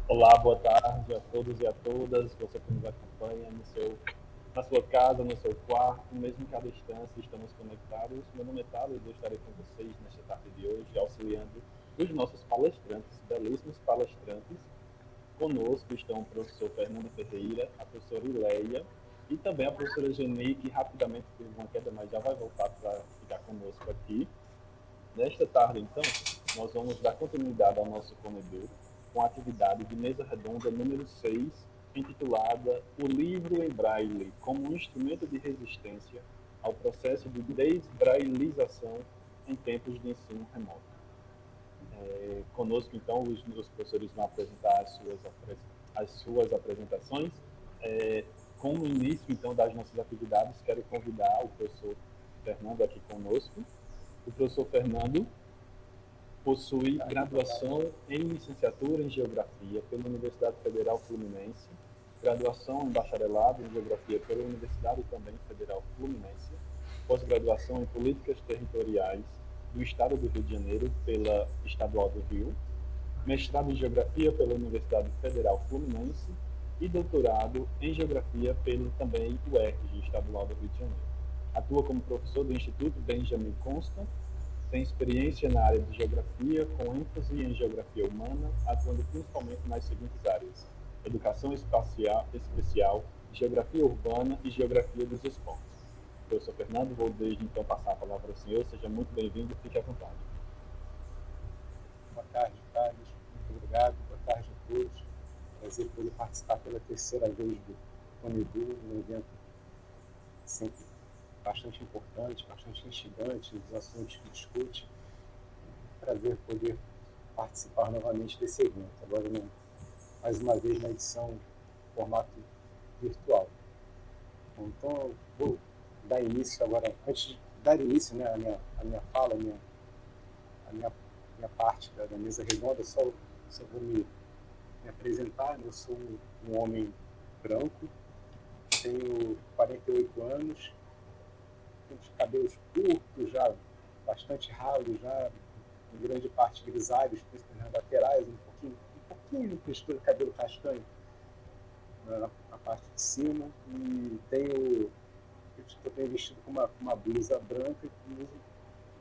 Olá, boa tarde a todos e a todas, você que nos acompanha na sua casa, no seu quarto, mesmo que à distância, estamos conectados. Meu nome é Thales e eu estarei com vocês nesta tarde de hoje, auxiliando os nossos palestrantes, belíssimos palestrantes. Conosco estão o professor Fernando Ferreira, a professora Ileia e também a professora Geni, que rapidamente teve uma queda, mas já vai voltar para ficar conosco aqui. Nesta tarde, então, nós vamos dar continuidade ao nosso comedor com a atividade de mesa redonda número 6, intitulada O Livro em Braille como um instrumento de resistência ao processo de desbrailização em tempos de ensino remoto. Conosco, então, os professores vão apresentar as suas apresentações. Com o início, então, das nossas atividades, quero convidar o professor Fernando aqui conosco. O professor Fernando possui graduação em licenciatura em Geografia pela Universidade Federal Fluminense, graduação em bacharelado em Geografia pela Universidade também Federal Fluminense, pós-graduação em Políticas Territoriais do Estado do Rio de Janeiro pela Estadual do Rio, mestrado em Geografia pela Universidade Federal Fluminense e doutorado em Geografia pelo também UERJ, Estadual do Rio de Janeiro. Atua como professor do Instituto Benjamin Constant, tem experiência na área de geografia, com ênfase em geografia humana, atuando principalmente nas seguintes áreas: educação espacial, especial, geografia urbana e geografia dos esportes. Professor Fernando, vou desde então passar a palavra ao senhor. Seja muito bem-vindo, fique à vontade. Boa tarde, Thales. Muito obrigado. Boa tarde a todos. Prazer poder participar pela terceira vez do Conedu, um evento sempre bastante importante, bastante instigante, os assuntos que discute. Prazer poder participar novamente desse evento, agora mais uma vez na edição em formato virtual. Bom, então eu vou dar início agora, antes de dar início, né, a minha fala, a minha parte da mesa redonda, só vou me apresentar. Eu sou um homem branco, tenho 48 anos, tenho os cabelos curtos, já bastante ralos, já em grande parte grisalhos, principalmente nas laterais, um pouquinho de textura de cabelo castanho na parte de cima, e eu tenho vestido com uma blusa branca e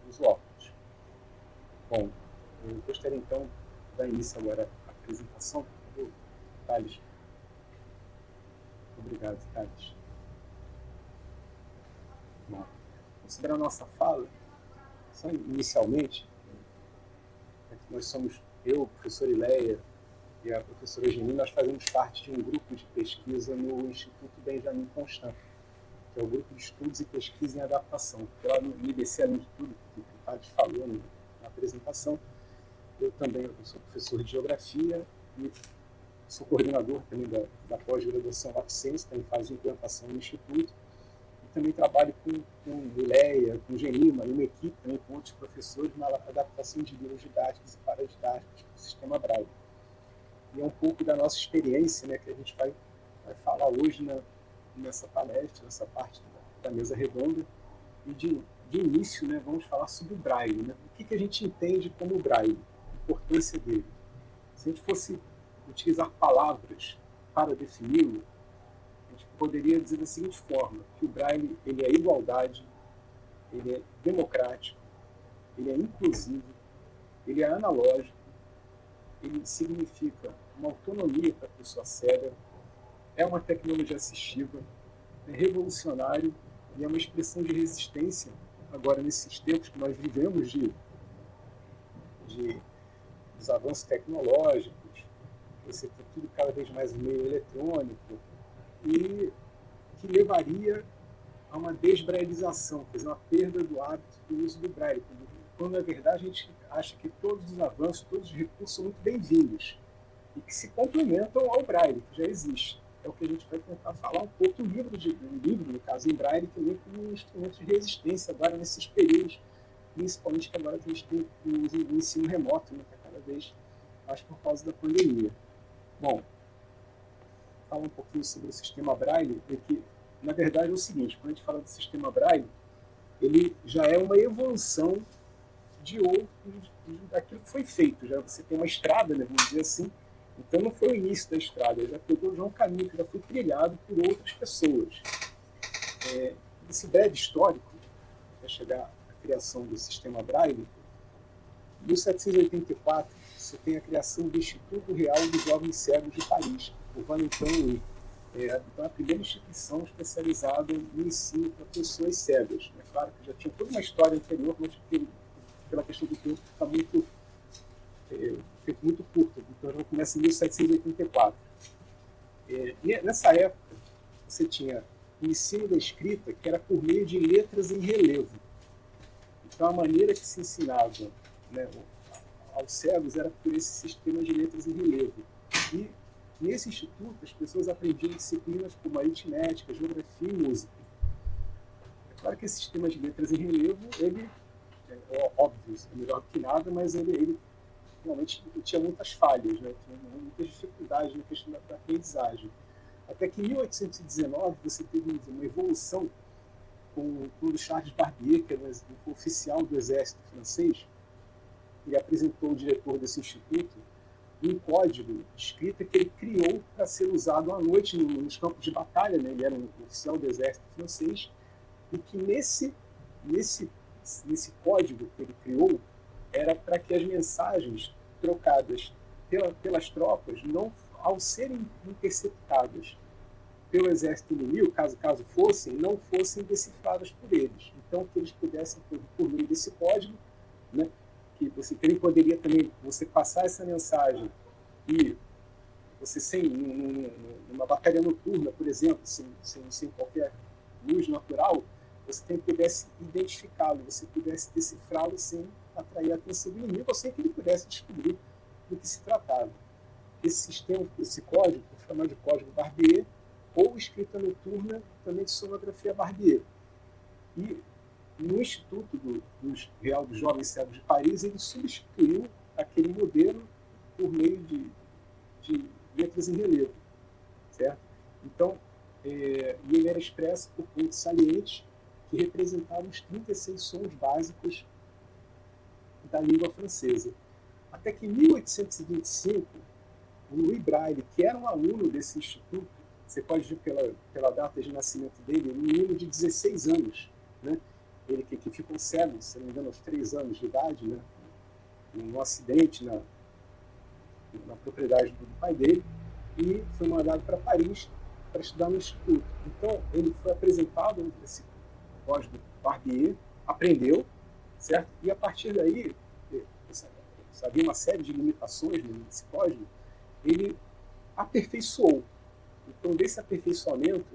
uso óculos. Bom, eu gostaria então de dar início agora à apresentação do Thales. Obrigado, Thales. Bom, considerando a nossa fala, só inicialmente, nós somos eu, a professora Ileia e a professora Geni, nós fazemos parte de um grupo de pesquisa no Instituto Benjamin Constant, que é o Grupo de Estudos e Pesquisa em Adaptação. Lá no IBC, além de tudo que o Thales falou na apresentação, eu também sou professor de Geografia e sou coordenador também da pós-graduação Lapciência, também faz implantação no Instituto, e também trabalho com Ileia, com Genima, e uma equipe também com outros professores na adaptação de livros didáticos e paradidáticos para o sistema Braille. E é um pouco da nossa experiência, né, que a gente vai falar hoje nessa palestra, nessa parte da mesa redonda. E de início, né, vamos falar sobre o Braille. Né? O que a gente entende como Braille, a importância dele. Se a gente fosse utilizar palavras para defini-lo, a gente poderia dizer da seguinte forma, que o Braille ele é igualdade, ele é democrático, ele é inclusivo, ele é analógico, ele significa uma autonomia para a pessoa cega, é uma tecnologia assistiva, é revolucionário e é uma expressão de resistência agora nesses tempos que nós vivemos dos avanços tecnológicos. Você tem tudo cada vez mais meio eletrônico e que levaria a uma desbrailização, quer dizer, uma perda do hábito do uso do Braille, quando na verdade a gente acha que todos os avanços, todos os recursos são muito bem-vindos e que se complementam ao Braille, que já existe. É o que a gente vai tentar falar um pouco. Um livro, no caso em Braille, também como um instrumento de resistência agora nesses períodos, principalmente que agora a gente tem o ensino remoto, né, que é cada vez mas por causa da pandemia. Bom, falar um pouquinho sobre o sistema Braille, é que, na verdade, é o seguinte, quando a gente fala do sistema Braille, ele já é uma evolução daquilo que foi feito. Já você tem uma estrada, né, vamos dizer assim, então não foi o início da estrada, já pegou já um caminho que já foi trilhado por outras pessoas. Esse breve histórico, para chegar à criação do sistema Braille, em 1784, você tem a criação do Instituto Real dos Jovens Cegos de Paris, o Valentin Louis. Então, a primeira instituição especializada no ensino para pessoas cegas. É claro que já tinha toda uma história anterior, mas pela questão do tempo fica muito curto. Então, já começa em 1784. Nessa época, você tinha o ensino da escrita, que era por meio de letras em relevo. Então, a maneira que se ensinava, né, aos cegos era por esse sistema de letras em relevo. E nesse instituto, as pessoas aprendiam disciplinas como aritmética, geografia e música. É claro que esse sistema de letras em relevo, ele é óbvio, é melhor do que nada, mas ele realmente tinha muitas falhas, né? Tinha muitas dificuldades na questão da aprendizagem. Até que em 1819 você teve uma evolução com o Charles Barbier, que era um oficial do exército francês. Ele apresentou ao diretor desse instituto um código de escrita que ele criou para ser usado à noite nos campos de batalha, né? Ele era um oficial do exército francês, e que nesse código que ele criou era para que as mensagens trocadas pelas tropas, não, ao serem interceptadas pelo exército inimigo, caso fossem, não fossem decifradas por eles. Então, que eles pudessem, por meio desse código, né, que você poderia também você passar essa mensagem e você numa batalha noturna, por exemplo, sem qualquer luz natural, você pudesse identificá-lo, você pudesse decifrá-lo sem atrair a atenção do inimigo, ou sem que ele pudesse descobrir do que se tratava. Esse sistema, esse código, chamado de código Barbier, ou escrita noturna, também de sonografia Barbier. E no Instituto Real dos Jovens Cegos de Paris, ele substituiu aquele modelo por meio de letras em relevo, certo? Então, ele era expresso por pontos salientes que representavam os 36 sons básicos da língua francesa. Até que em 1825, o Louis Braille, que era um aluno desse instituto, você pode ver pela data de nascimento dele, um menino de 16 anos, né? Ele que ficou cego, se não me engano, aos 3 anos de idade, né? Num acidente na propriedade do pai dele, e foi mandado para Paris para estudar no instituto. Então, ele foi apresentado esse código Barbier, aprendeu, certo? E a partir daí, havia uma série de limitações nesse código, ele aperfeiçoou. Então, desse aperfeiçoamento,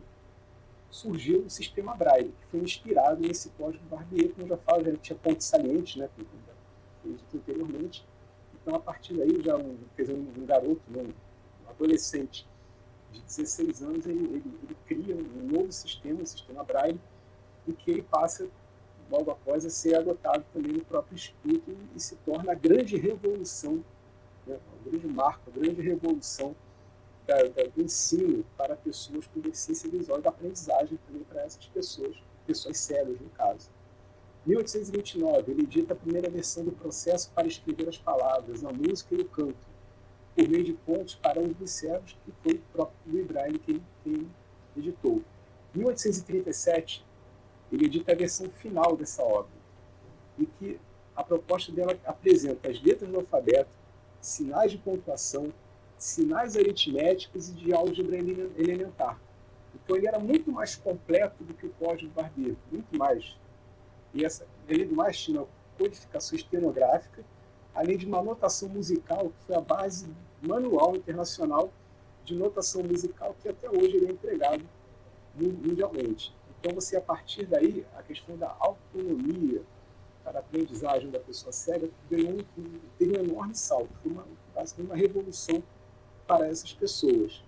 surgiu o sistema Braille, que foi inspirado nesse código Barbier, como eu já falo, já tinha pontos salientes, né, como foi dito anteriormente. Então, a partir daí, já um garoto, um adolescente de 16 anos, ele cria um novo sistema, o sistema Braille, e que ele passa, logo após, a ser adotado também no próprio Instituto e se torna a grande revolução, né, o grande marco, a grande revolução do ensino para pessoas com deficiência visual e da aprendizagem também para essas pessoas cegas, no caso. Em 1829, ele edita a primeira versão do processo para escrever as palavras, a música e o canto, por meio de pontos para os dos cegos, que foi o próprio Louis Braille quem editou. Em 1837, ele edita a versão final dessa obra, em que a proposta dela apresenta as letras do alfabeto, sinais de pontuação, sinais aritméticos e de álgebra elementar. Então ele era muito mais completo do que o código Barbier, muito mais. E além do mais, tinha uma codificação estenográfica, além de uma notação musical, que foi a base manual internacional de notação musical, que até hoje ele é empregado mundialmente. Então você, a partir daí, a questão da autonomia para a aprendizagem da pessoa cega teve um enorme salto, foi basicamente uma revolução para essas pessoas.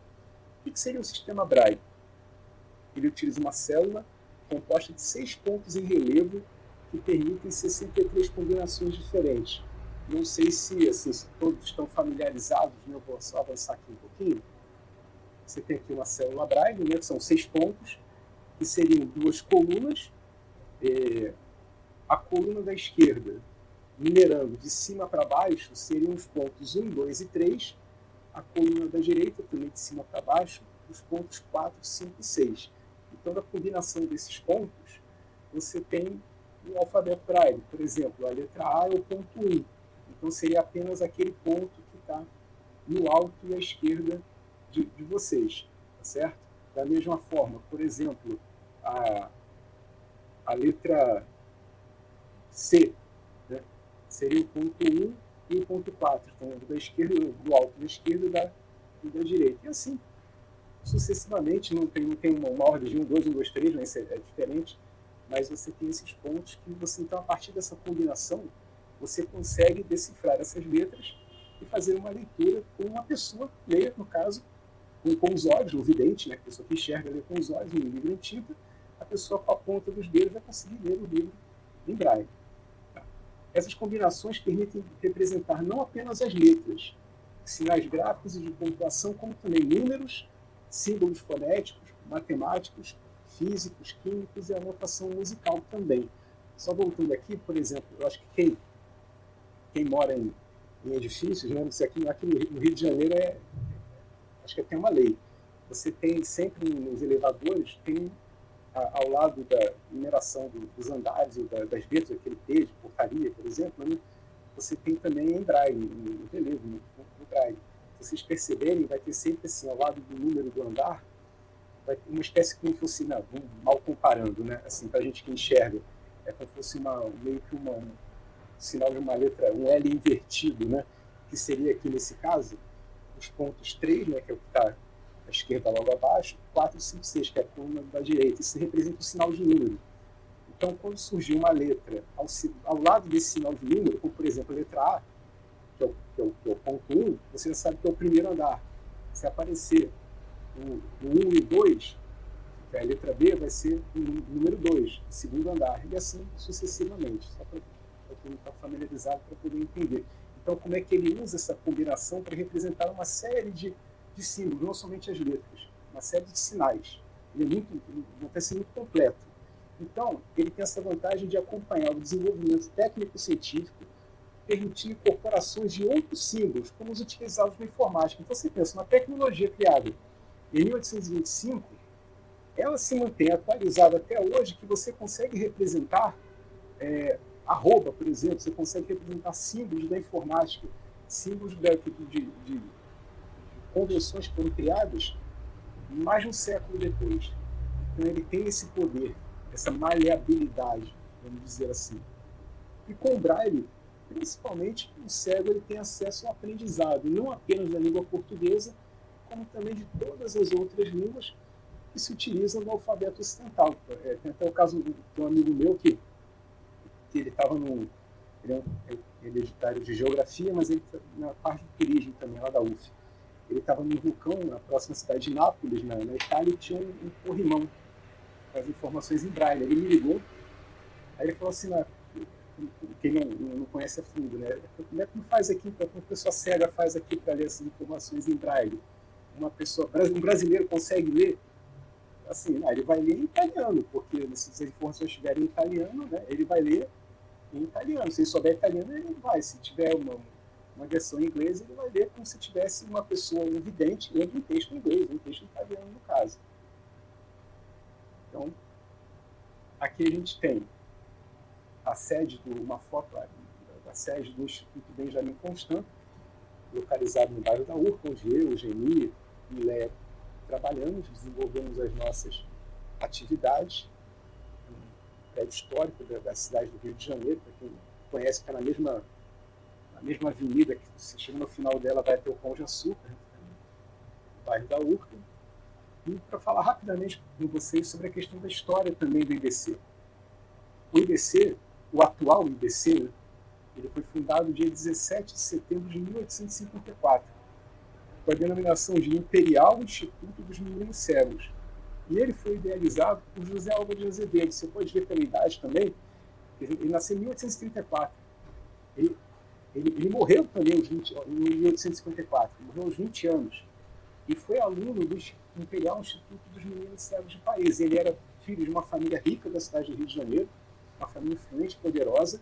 O que seria o sistema Braille? Ele utiliza uma célula composta de 6 pontos em relevo que permitem 63 combinações diferentes. não sei se, assim, se todos estão familiarizados, né? Eu vou só avançar aqui um pouquinho. Você tem aqui uma célula Braille, né? Que são 6 pontos, que seriam 2 colunas. A coluna da esquerda, numerando de cima para baixo, seriam os pontos 1, 2 e 3. A coluna da direita, também de cima para baixo, os pontos 4, 5 e 6. Então, na combinação desses pontos, você tem o alfabeto Braille. Por exemplo, a letra A é o ponto 1. Então, seria apenas aquele ponto que está no alto e à esquerda de vocês, tá certo? Da mesma forma, por exemplo, a letra C, né? Seria o ponto 1 e o ponto 4. Então, da esquerda, do alto da esquerda e da direita. E assim, sucessivamente, não tem uma ordem de 1, 2, 1, 2, 3, mas é diferente, mas você tem esses pontos que você, então, a partir dessa combinação, você consegue decifrar essas letras e fazer uma leitura com uma pessoa que leia, no caso, com os olhos, o vidente, né? A pessoa que enxerga ler com os olhos, um livro em tinta, a pessoa com a ponta dos dedos vai conseguir ler o livro em braille. Essas combinações permitem representar não apenas as letras, sinais gráficos e de pontuação, como também números, símbolos fonéticos, matemáticos, físicos, químicos e a notação musical também. Só voltando aqui, por exemplo, eu acho que quem mora em edifícios, né, aqui no Rio de Janeiro, acho que tem uma lei. Você tem sempre nos elevadores, tem ao lado da numeração dos andares e das letras, aquele P de portaria, por exemplo, né, você tem também em braille, no relevo, no braille. Se vocês perceberem, vai ter sempre assim, ao lado do número do andar, vai ter uma espécie como se fosse, não, mal comparando, né, assim, para a gente que enxerga, é como se fosse meio que um sinal de uma letra, um L invertido, né, que seria aqui nesse caso, os pontos 3, né, que é o que está à esquerda logo abaixo, 4, 5, 6, que é a coluna da direita. Isso representa o sinal de número. Então, quando surgir uma letra ao lado desse sinal de número, como por exemplo a letra A, que é o ponto 1, você já sabe que é o primeiro andar. Se aparecer o 1 e o 2, que é a letra B, vai ser o número 2, o segundo andar, e assim sucessivamente, só para quem não está familiarizado para poder entender. Então, como é que ele usa essa combinação para representar uma série de símbolos, não somente as letras, uma série de sinais. Ele vai ser muito completo. Então, ele tem essa vantagem de acompanhar o desenvolvimento técnico-científico, permitir incorporações de outros símbolos, como os utilizados na informática. Então, você pensa, uma tecnologia criada em 1825, ela se mantém atualizada até hoje, que você consegue representar arroba, por exemplo, você consegue representar símbolos da informática, símbolos de convenções que foram criadas mais de um século depois. Então ele tem esse poder, essa maleabilidade, vamos dizer assim. E com o Braille, principalmente, o cego ele tem acesso ao aprendizado, não apenas da língua portuguesa, como também de todas as outras línguas que se utilizam no alfabeto ocidental. Tem até o caso de um amigo meu que ele estava ele é hereditário de geografia, mas ele na parte do turismo também, lá da UF. Ele estava num vulcão na próxima cidade de Nápoles, na Itália, e tinha um corrimão com as informações em braille. Ele me ligou, aí ele falou assim, quem não conhece a fundo, né? Como é que faz aqui, como a pessoa cega faz aqui para ler essas informações em braille? Um brasileiro consegue ler? Assim, ele vai ler em italiano, porque se as informações estiverem em italiano, né, ele vai ler em italiano. Se ele souber italiano, ele vai. Se tiver uma versão em inglês, ele vai ler como se tivesse uma pessoa, um vidente, lendo um texto em inglês, um texto em italiano, no caso. Então, aqui a gente tem a sede uma foto da sede do Instituto Benjamin Constant, localizado no bairro da Urca, onde eu, Geni e Léa trabalhamos, desenvolvemos as nossas atividades. Um prédio histórico da cidade do Rio de Janeiro, para quem conhece, que é na mesma avenida, que você chega no final dela, vai até o Pão de Açúcar, no bairro da Urca. E para falar rapidamente com vocês sobre a questão da história também do IBC. O IBC, o atual IBC, né, ele foi fundado dia 17 de setembro de 1854, com a denominação de Imperial Instituto dos Meninos Cegos. E ele foi idealizado por José Álvaro de Azevedo. Você pode ver pela idade também, ele nasceu em 1834. Ele morreu também em 1854, morreu aos 20 anos, e foi aluno do Imperial Instituto dos Meninos Cegos de Paris. Ele era filho de uma família rica da cidade do Rio de Janeiro, uma família influente, poderosa,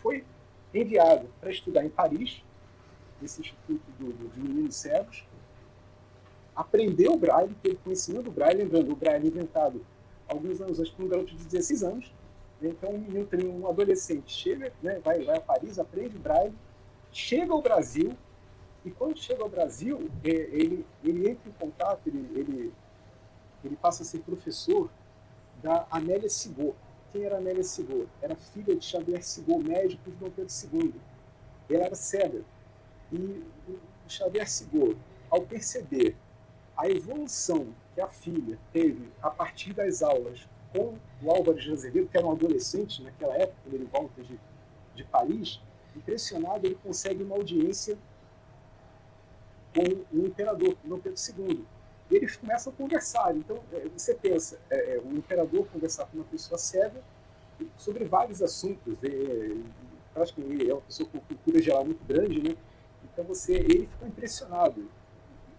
foi enviado para estudar em Paris, nesse Instituto dos Meninos Cegos, aprendeu o Braille, teve conhecimento do Braille, lembrando, o Braille inventado alguns anos antes por um garoto de 16 anos. Então, um menino, um adolescente, chega, né, vai a Paris, aprende o Braille, chega ao Brasil, e quando chega ao Brasil, ele entra em contato, ele passa a ser professor da Amélia Sigot. Quem era Amélia Sigot? Era filha de Xavier Sigot, médico de Dom Pedro II. Ela era cega. E o Xavier Sigot, ao perceber a evolução que a filha teve a partir das aulas com o Álvares de Azevedo, que era um adolescente naquela época, quando ele volta de Paris, impressionado, ele consegue uma audiência com o imperador, Dom Pedro II. E eles começam a conversar. Então, você pensa, o imperador conversar com uma pessoa cega sobre vários assuntos. Acho que ele é uma pessoa com cultura geral muito grande, né? Então, ele ficou impressionado.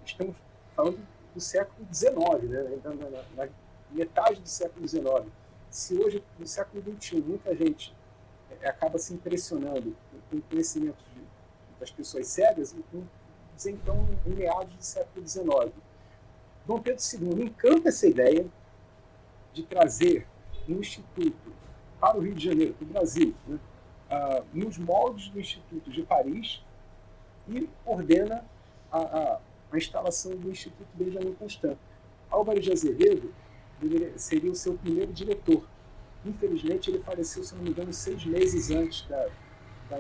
Estamos falando do século XIX, né? Na metade do século XIX. Se hoje, no século XXI, muita gente acaba se impressionando com o conhecimento das pessoas cegas, então, em meados do século XIX. Dom Pedro II encanta essa ideia de trazer um instituto para o Rio de Janeiro, para o Brasil, né, nos moldes do Instituto de Paris, e ordena a instalação do Instituto Benjamin Constant. Álvares de Azevedo seria o seu primeiro diretor. Infelizmente, ele faleceu, se não me engano, 6 meses antes da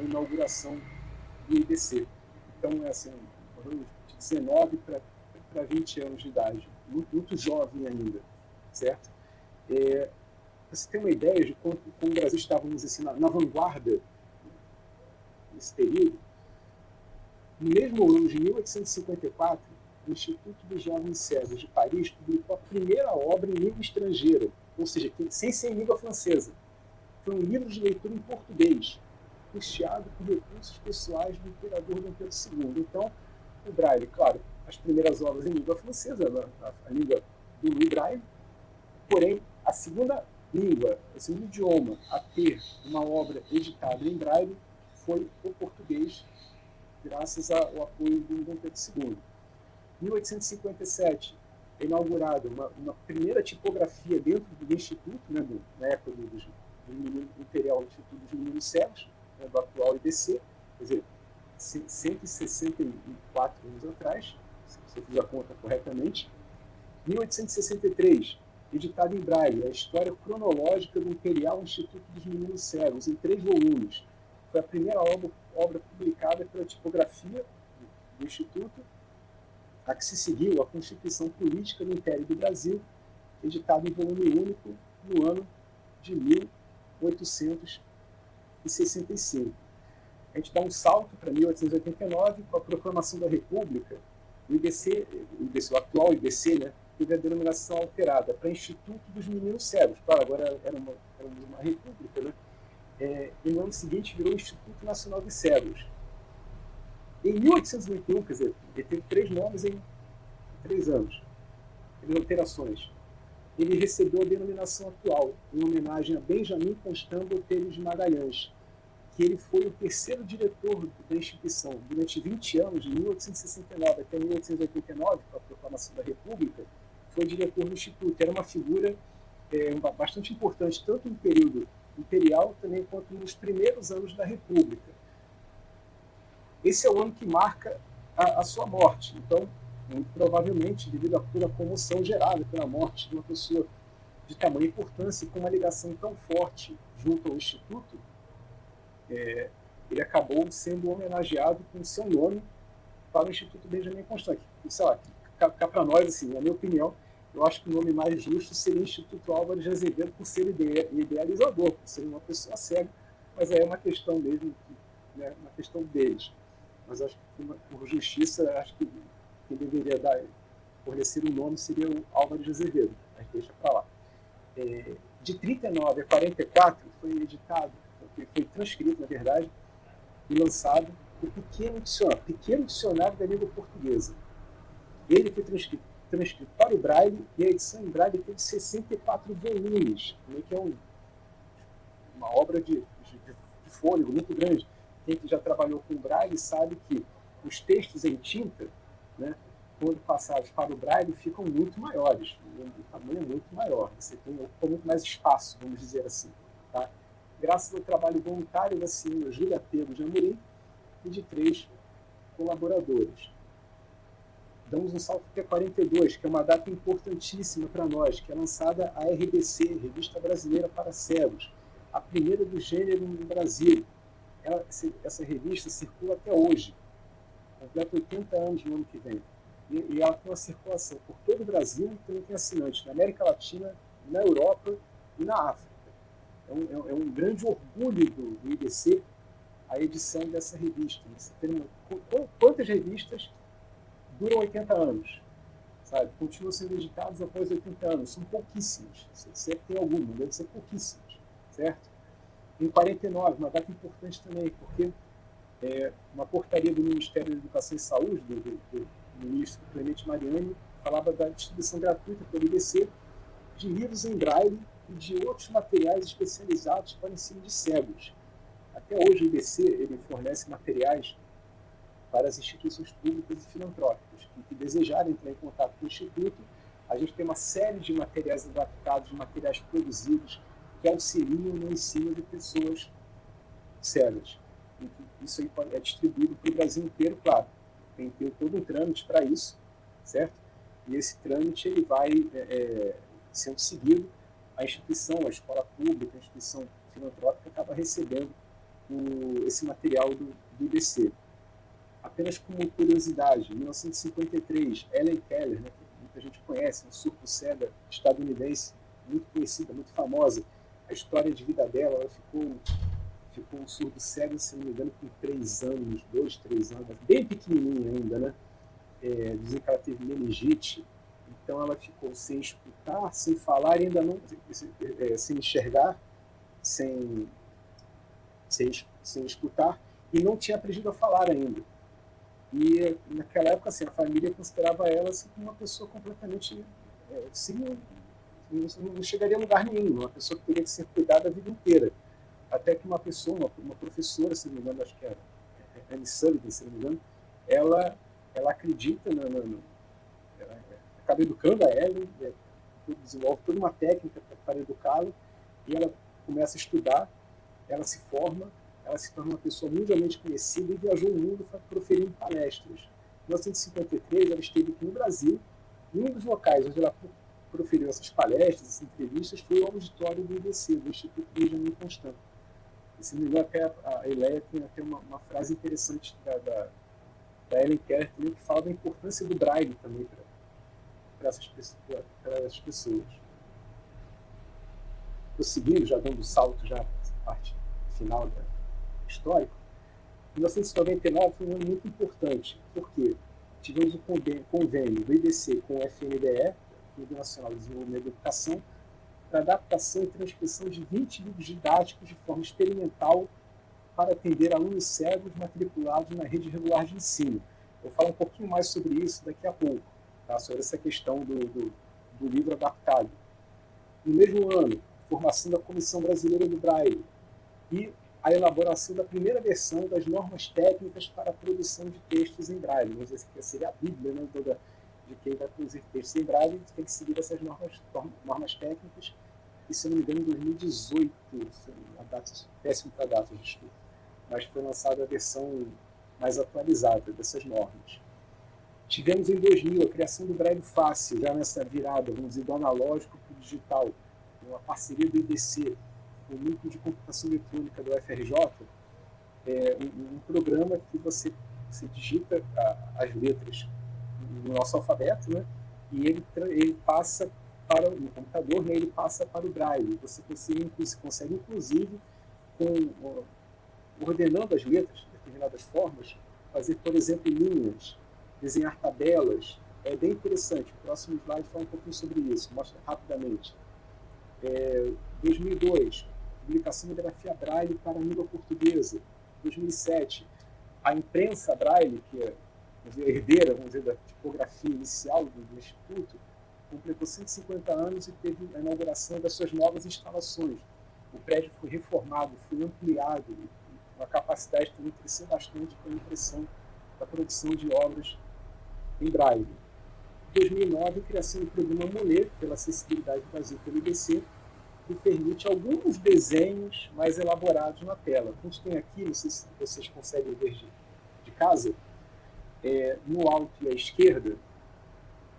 inauguração do IBC. Então, assim, de 19 para 20 anos de idade, muito jovem ainda, certo? Você tem uma ideia de como o Brasil estávamos assim, na vanguarda nesse período? No mesmo ano de 1854, o Instituto dos Jovens Cegos de Paris publicou a primeira obra em língua estrangeira, ou seja, sem ser em língua francesa. Foi um livro de leitura em português, custeado por recursos pessoais do imperador Dom Pedro II. Então, o Braille, claro, as primeiras obras em língua francesa, a língua do Louis Braille, porém, a segunda língua, o segundo idioma a ter uma obra editada em Braille foi o português, graças ao apoio do Dom Pedro II. Em 1857, é inaugurada uma primeira tipografia dentro do Instituto, né, na época do Imperial Instituto dos Meninos Cegos, né, do atual IBC, quer dizer, 164 anos atrás, se eu fiz a conta corretamente. Em 1863, editado em Braille, a História Cronológica do Imperial Instituto dos Meninos Cegos, em 3 volumes. Foi a primeira obra publicada pela tipografia do Instituto, a que se seguiu a Constituição Política do Império do Brasil, editada em volume único no ano de 1865. A gente dá um salto para 1889, com a proclamação da República. O IBC, o atual IBC, né, teve a denominação alterada para Instituto dos Meninos Cegos. Claro, agora era uma república, né? E no ano seguinte virou Instituto Nacional dos Cegos. Em 1891, quer dizer, ele teve 3 nomes em 3 anos, 3 alterações. Ele recebeu a denominação atual, em homenagem a Benjamin Constant Botelho de Magalhães, que ele foi o terceiro diretor da instituição durante 20 anos, de 1869 até 1889, com a proclamação da República, foi diretor do Instituto. Era uma figura bastante importante, tanto no período imperial também quanto nos primeiros anos da República. Esse é o ano que marca a sua morte. Então, muito provavelmente, devido a toda a comoção gerada pela morte de uma pessoa de tamanha importância e com uma ligação tão forte junto ao Instituto, ele acabou sendo homenageado com o seu nome para o Instituto Benjamin Constant. Sei lá, cá para nós, assim, na minha opinião, eu acho que o nome mais justo seria Instituto Álvares de Azevedo, por ser idealizador, por ser uma pessoa cega, mas é uma questão mesmo, né, uma questão deles. Mas acho que, por justiça, acho que quem deveria fornecer o nome seria o Álvares de Azevedo, mas deixa para lá. De 39 a 44 foi editado, foi transcrito, na verdade, e lançado o Pequeno Dicionário da Língua Portuguesa. Ele foi transcrito para o Braille, e a edição em Braille teve 64 volumes, que é uma obra de fôlego muito grande. Quem que já trabalhou com o Braille sabe que os textos em tinta, né, quando passados para o Braille, ficam muito maiores. O tamanho é muito maior. Você ocupa muito mais espaço, vamos dizer assim. Tá? Graças ao trabalho voluntário da senhora Júlia Pedro de Amorim e de 3 colaboradores. Damos um salto até 42, que é uma data importantíssima para nós, que é lançada a RBC, Revista Brasileira para Cegos, a primeira do gênero no Brasil. Essa revista circula até hoje, completa 80 anos no ano que vem. E ela tem uma circulação por todo o Brasil, e também tem assinantes na América Latina, na Europa e na África. É um grande orgulho do IBC a edição dessa revista. Você tem quantas revistas duram 80 anos? Sabe? Continuam sendo editadas após 80 anos. São pouquíssimas. Se tem alguma, deve ser pouquíssimas. Certo? Em 49, uma data importante também, porque uma portaria do Ministério da Educação e Saúde, do ministro Clemente Mariani, falava da distribuição gratuita pelo IBC de livros em braille e de outros materiais especializados para o ensino de cegos. Até hoje o IBC ele fornece materiais para as instituições públicas e filantrópicas que desejarem entrar em contato com o Instituto. A gente tem uma série de materiais adaptados, de materiais produzidos que auxiliam no ensino de pessoas cegas. Isso aí é distribuído para o Brasil inteiro, claro. Tem que ter todo um trâmite para isso, certo? E esse trâmite ele vai sendo seguido. A instituição, a escola pública, a instituição filantrópica acaba recebendo esse material do IBC. Apenas como curiosidade, em 1953, Helen Keller, né, que muita gente conhece, uma surdo-cega estadunidense, muito conhecida, muito famosa, a história de vida dela, ela ficou surdo-cega, se não me engano, com 3 anos, 2, 3 anos, bem pequenininha ainda, né? Dizem que ela teve meningite, então ela ficou sem escutar, sem falar, e ainda não, sem enxergar, sem escutar, e não tinha aprendido a falar ainda. E naquela época, assim, a família considerava ela assim, uma pessoa completamente não chegaria a lugar nenhum, uma pessoa que teria que ser cuidada a vida inteira. Até que uma pessoa, uma professora, se não me engano, acho que era Anne Sullivan, se não me engano, ela acredita, ela acaba educando a Ellen, desenvolve toda uma técnica para educá-la, e ela começa a estudar, ela se forma, ela se torna uma pessoa mundialmente conhecida e viajou o mundo proferindo palestras. Em 1953, ela esteve aqui no Brasil, e um dos locais onde ela proferiu essas palestras, essas entrevistas, foi o auditório do IBC, do Instituto Benjamin Constant. E se não me engano, até a Eleia tem até uma frase interessante da Helen Keller também, que fala da importância do Braille também para essas pessoas. Prosseguindo, já dando o salto já nessa parte final histórica, 1999 foi um ano muito importante, porque tivemos o convênio do IBC com o FNDE, Fundo Nacional de Desenvolvimento da Educação, para adaptação e transcrição de 20 livros didáticos de forma experimental para atender alunos cegos matriculados na rede regular de ensino. Eu vou falar um pouquinho mais sobre isso daqui a pouco, tá? Sobre essa questão do livro adaptado. No mesmo ano, formação da Comissão Brasileira do Braille e a elaboração da primeira versão das normas técnicas para a produção de textos em Braille. Vamos dizer que seria a Bíblia, né, de quem vai produzir textos em Braille, tem que seguir essas normas técnicas. E, se eu não me engano, em 2018, a data, péssimo para a data de estudo, mas foi lançada a versão mais atualizada dessas normas. Tivemos em 2000 a criação do Braille Fácil, já nessa virada, vamos dizer, do analógico para o digital, uma parceria do IBC, o Núcleo de Computação Eletrônica do UFRJ, um programa que você digita as letras no nosso alfabeto, né? E ele passa para o computador, né? Ele passa para o Braille. Você consegue inclusive, ordenando as letras de determinadas formas, fazer, por exemplo, linhas, desenhar tabelas. É bem interessante. O próximo slide fala um pouquinho sobre isso, mostra rapidamente. 2002, publicação da grafia Braille para a língua portuguesa. 2007, a imprensa Braille, que é a herdeira, vamos dizer, da tipografia inicial do Instituto, completou 150 anos e teve a inauguração das suas novas instalações. O prédio foi reformado, foi ampliado, com a capacidade de crescer bastante para a impressão da produção de obras em Braille. Em 2009, a criação do programa Monet, pela Acessibilidade Brasil pelo IBC, que permite alguns desenhos mais elaborados na tela. A gente tem aqui, não sei se vocês conseguem ver de casa, no alto e à esquerda,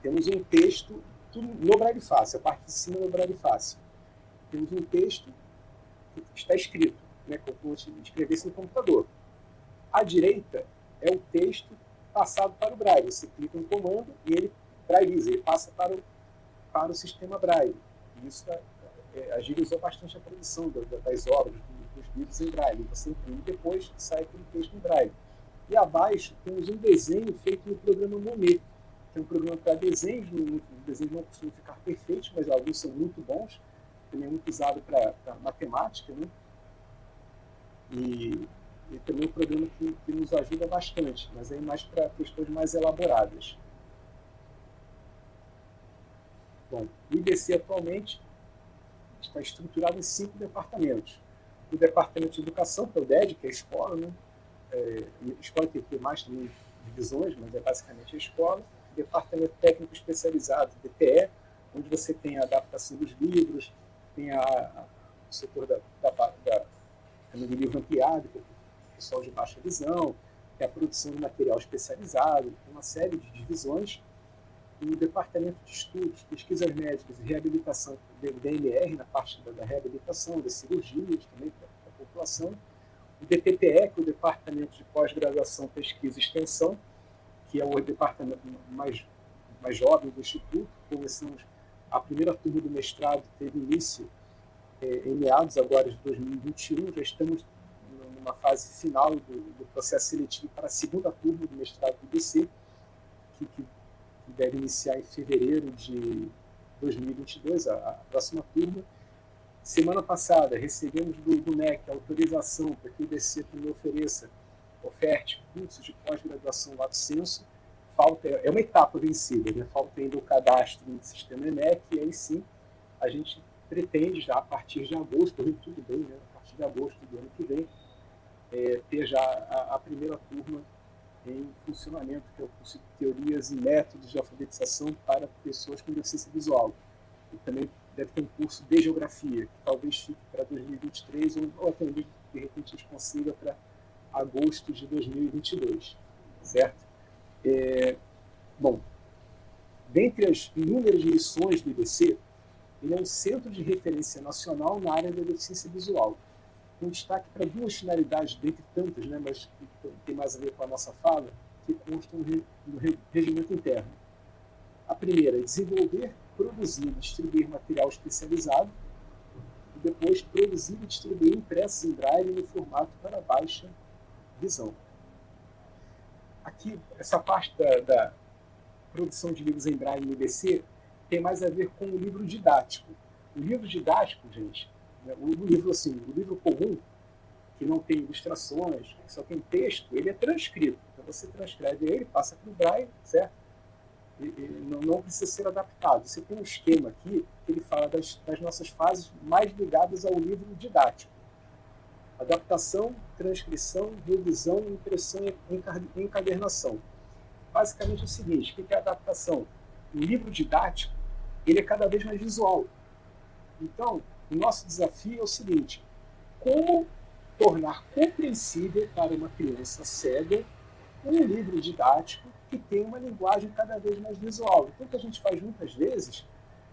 temos um texto no Braille Fácil, a parte de cima do Braille Fácil. Temos um texto que está escrito, né, como se escrevesse no computador. À direita é o texto passado para o Braille. Você clica no comando e ele brailiza, ele passa para o sistema Braille. E isso agilizou bastante a produção das obras, dos livros em Braille. Você imprime e depois sai aquele texto em Braille. E abaixo temos um desenho feito no programa Monet, que é um programa para desenhos. Os desenhos não costumam ficar perfeitos, mas alguns são muito bons. Também é muito usado para matemática, né? E também é um programa que nos ajuda bastante, mas é mais para questões mais elaboradas. Bom, o IBC atualmente está estruturado em 5 departamentos. O Departamento de Educação, que é o DED, que é a escola, né? Escola que tem mais também divisões, mas é basicamente a escola. O Departamento Técnico Especializado, DTE, onde você tem a adaptação dos livros, tem o setor também do livro ampliado, que é o pessoal de baixa visão, tem a produção de material especializado, tem uma série de divisões. E o Departamento de Estudos, Pesquisas Médicas e Reabilitação, DMR, na parte da reabilitação, das cirurgias também para a população. O DPPE, que é o Departamento de Pós-Graduação, Pesquisa e Extensão, que é o departamento mais jovem do Instituto. Começamos a primeira turma do mestrado, teve início em meados agora de 2021, já estamos numa fase final do processo seletivo para a segunda turma do mestrado do IBC, que deve iniciar em fevereiro de 2022, a próxima turma. Semana passada, recebemos do MEC a autorização para que o IBC também oferte cursos de pós-graduação lato sensu. É uma etapa vencida, né? Falta ainda o cadastro no sistema EMEC, e aí sim a gente pretende já a partir de agosto, tudo bem, né? A partir de agosto do ano que vem, ter já a primeira turma em funcionamento, que é o curso de Teorias e Métodos de Alfabetização para pessoas com deficiência visual. E também deve ter um curso de Geografia, que talvez fique para 2023, ou até de repente a gente consiga para agosto de 2022, certo? Bom, dentre as inúmeras missões do IBC, ele é um centro de referência nacional na área da deficiência visual, com destaque para 2 finalidades, dentre tantas, né, mas que tem mais a ver com a nossa fala, que constam no regimento interno. A primeira é desenvolver, produzir e distribuir material especializado, e depois produzir e distribuir impressos em Braille no formato para baixa visão. Aqui, essa parte da produção de livros em Braille no IBC tem mais a ver com o livro didático. O livro didático, gente, o livro comum, que não tem ilustrações, que só tem texto, ele é transcrito. Então você transcreve ele, passa para o Braille, certo? E não precisa ser adaptado. Você tem um esquema aqui que ele fala das nossas fases mais ligadas ao livro didático. Adaptação, transcrição, revisão, impressão e encadernação. Basicamente é o seguinte, o que é adaptação? O livro didático, ele é cada vez mais visual. Então, o nosso desafio é o seguinte: como tornar compreensível para uma criança cega um livro didático que tem uma linguagem cada vez mais visual. Então, o que a gente faz muitas vezes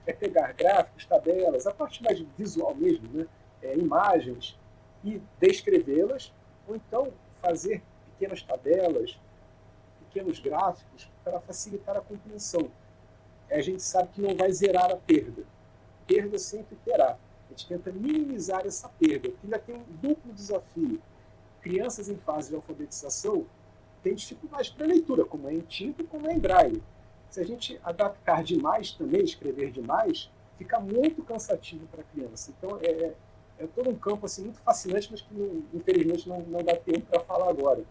é pegar gráficos, tabelas, a parte mais visual mesmo, né? Imagens, e descrevê-las, ou então fazer pequenas tabelas, pequenos gráficos para facilitar a compreensão. A gente sabe que não vai zerar a perda. Perda sempre terá. A gente tenta minimizar essa perda, porque ainda tem um duplo desafio. Crianças em fase de alfabetização têm dificuldade para leitura, como é em tinta e como é em braille. Se a gente adaptar demais também, escrever demais, fica muito cansativo para a criança. Então, é todo um campo assim, muito fascinante, mas que infelizmente não dá tempo para falar agora.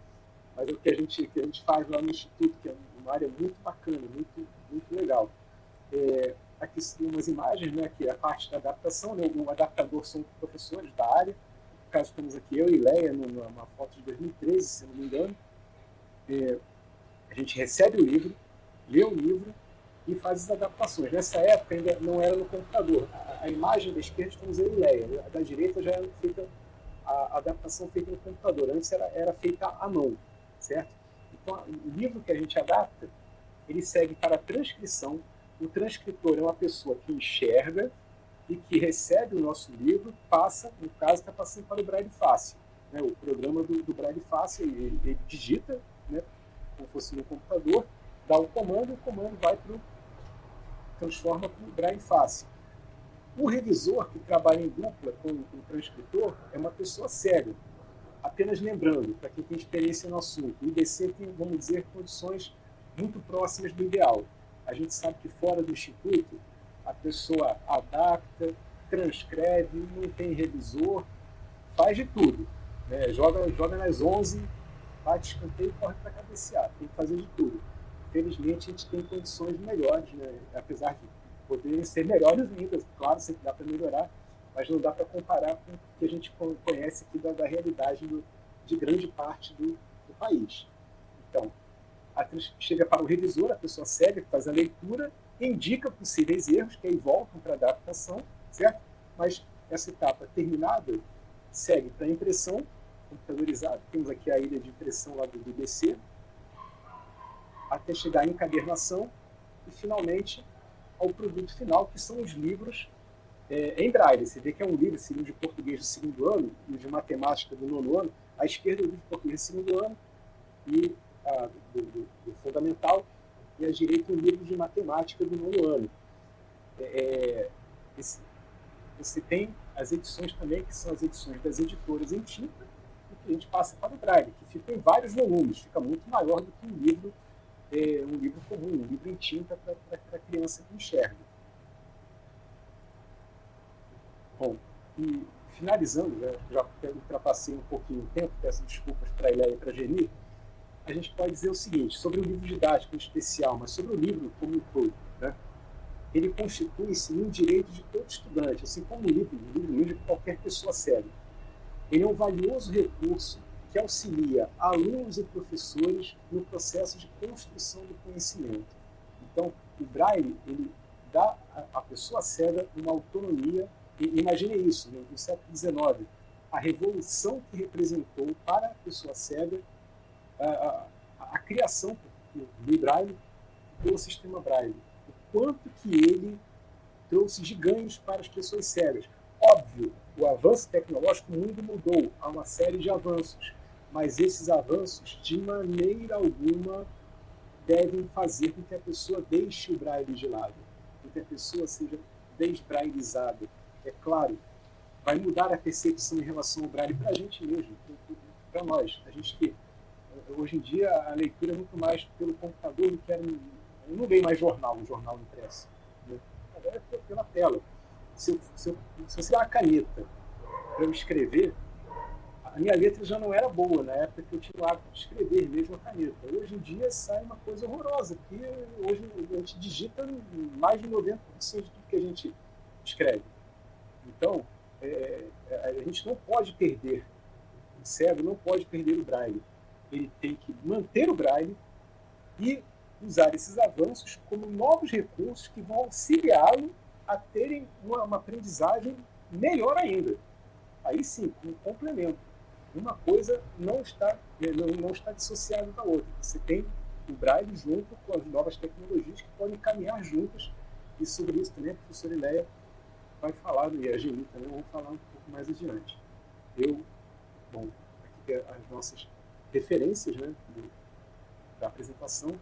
Mas é o que a gente faz lá no Instituto, que é uma área muito bacana, muito legal. Aqui são umas imagens, né, que é a parte da adaptação, né, o adaptador são professores da área. No caso, estamos aqui eu e Leia, numa foto de 2013, se não me engano. A gente recebe o livro, lê o livro e faz as adaptações. Nessa época ainda não era no computador. A imagem da esquerda estamos eu e Leia, a da direita já era feita a adaptação feita no computador. Antes era feita à mão, certo? Então, o livro que a gente adapta, ele segue para a transcrição. O transcritor é uma pessoa que enxerga e que recebe o nosso livro, passa, no caso, está passando para o Braille Fácil. Né? O programa do Braille Fácil, ele digita, né, como fosse no computador, dá o comando vai transforma para o Braille Fácil. O revisor, que trabalha em dupla com o transcritor, é uma pessoa cega. Apenas lembrando, para quem tem experiência no assunto, o IBC tem, vamos dizer, condições muito próximas do ideal. A gente sabe que fora do Instituto, a pessoa adapta, transcreve, não tem revisor, faz de tudo. Né? Joga nas 11, bate escanteio e corre para cabecear. Tem que fazer de tudo. Felizmente, a gente tem condições melhores, né? Apesar de poderem ser melhores ainda. Claro, sempre dá para melhorar, mas não dá para comparar com o que a gente conhece aqui da realidade de grande parte do país. Então, chega para o revisor, a pessoa cega, que faz a leitura, indica possíveis erros, que aí voltam para a adaptação, certo? Mas essa etapa terminada, segue para a impressão computadorizada. Temos aqui a ilha de impressão lá do IBC, até chegar à encadernação e, finalmente, ao produto final, que são os livros em Braille. Você vê que é um livro, esse livro de português do segundo ano e de matemática do nono ano. À esquerda, o livro de português do segundo ano e do fundamental, e à direita, o livro de matemática do nono ano. Você tem as edições também, que são as edições das editoras em tinta, e que a gente passa para o Braille, que fica em vários volumes, fica muito maior do que um livro comum, um livro em tinta para a criança que enxerga. Bom, e finalizando, já ultrapassei um pouquinho o tempo, peço desculpas para a Ileia e para a Geni, a gente pode dizer o seguinte, sobre o livro didático em especial, mas sobre o livro como um todo, né? Ele constitui-se um direito de todo estudante, assim como o livro de qualquer pessoa cega. Ele é um valioso recurso que auxilia alunos e professores no processo de construção do conhecimento. Então, o Braille, ele dá à pessoa cega uma autonomia, e imagine isso, no século XIX, a revolução que representou para a pessoa cega a criação do Braille pelo sistema Braille. O quanto que ele trouxe de ganhos para as pessoas cegas. Óbvio, o avanço tecnológico, o mundo mudou, há uma série de avanços, mas esses avanços, de maneira alguma, devem fazer com que a pessoa deixe o Braille de lado, com que a pessoa seja desbrailizada. É claro, vai mudar a percepção em relação ao Braille para a gente mesmo, para nós. A gente que hoje em dia a leitura é muito mais pelo computador do que era. Eu não leio mais jornal impresso. Né? Agora é pela tela. Se você dá uma caneta para eu escrever, a minha letra já não era boa na época que eu tinha o hábito de escrever mesmo a caneta. Hoje em dia sai uma coisa horrorosa, porque hoje a gente digita mais de 90% de tudo que a gente escreve. Então, a gente não pode perder, o cego não pode perder o Braille. Ele tem que manter o Braille e usar esses avanços como novos recursos que vão auxiliá-lo a terem uma aprendizagem melhor ainda. Aí sim, um complemento. Uma coisa não está dissociada da outra. Você tem o Braille junto com as novas tecnologias que podem caminhar juntas, e sobre isso também a professora Ileia vai falar, e a Geni também vão falar um pouco mais adiante. Aqui tem as nossas referências, né, da apresentação,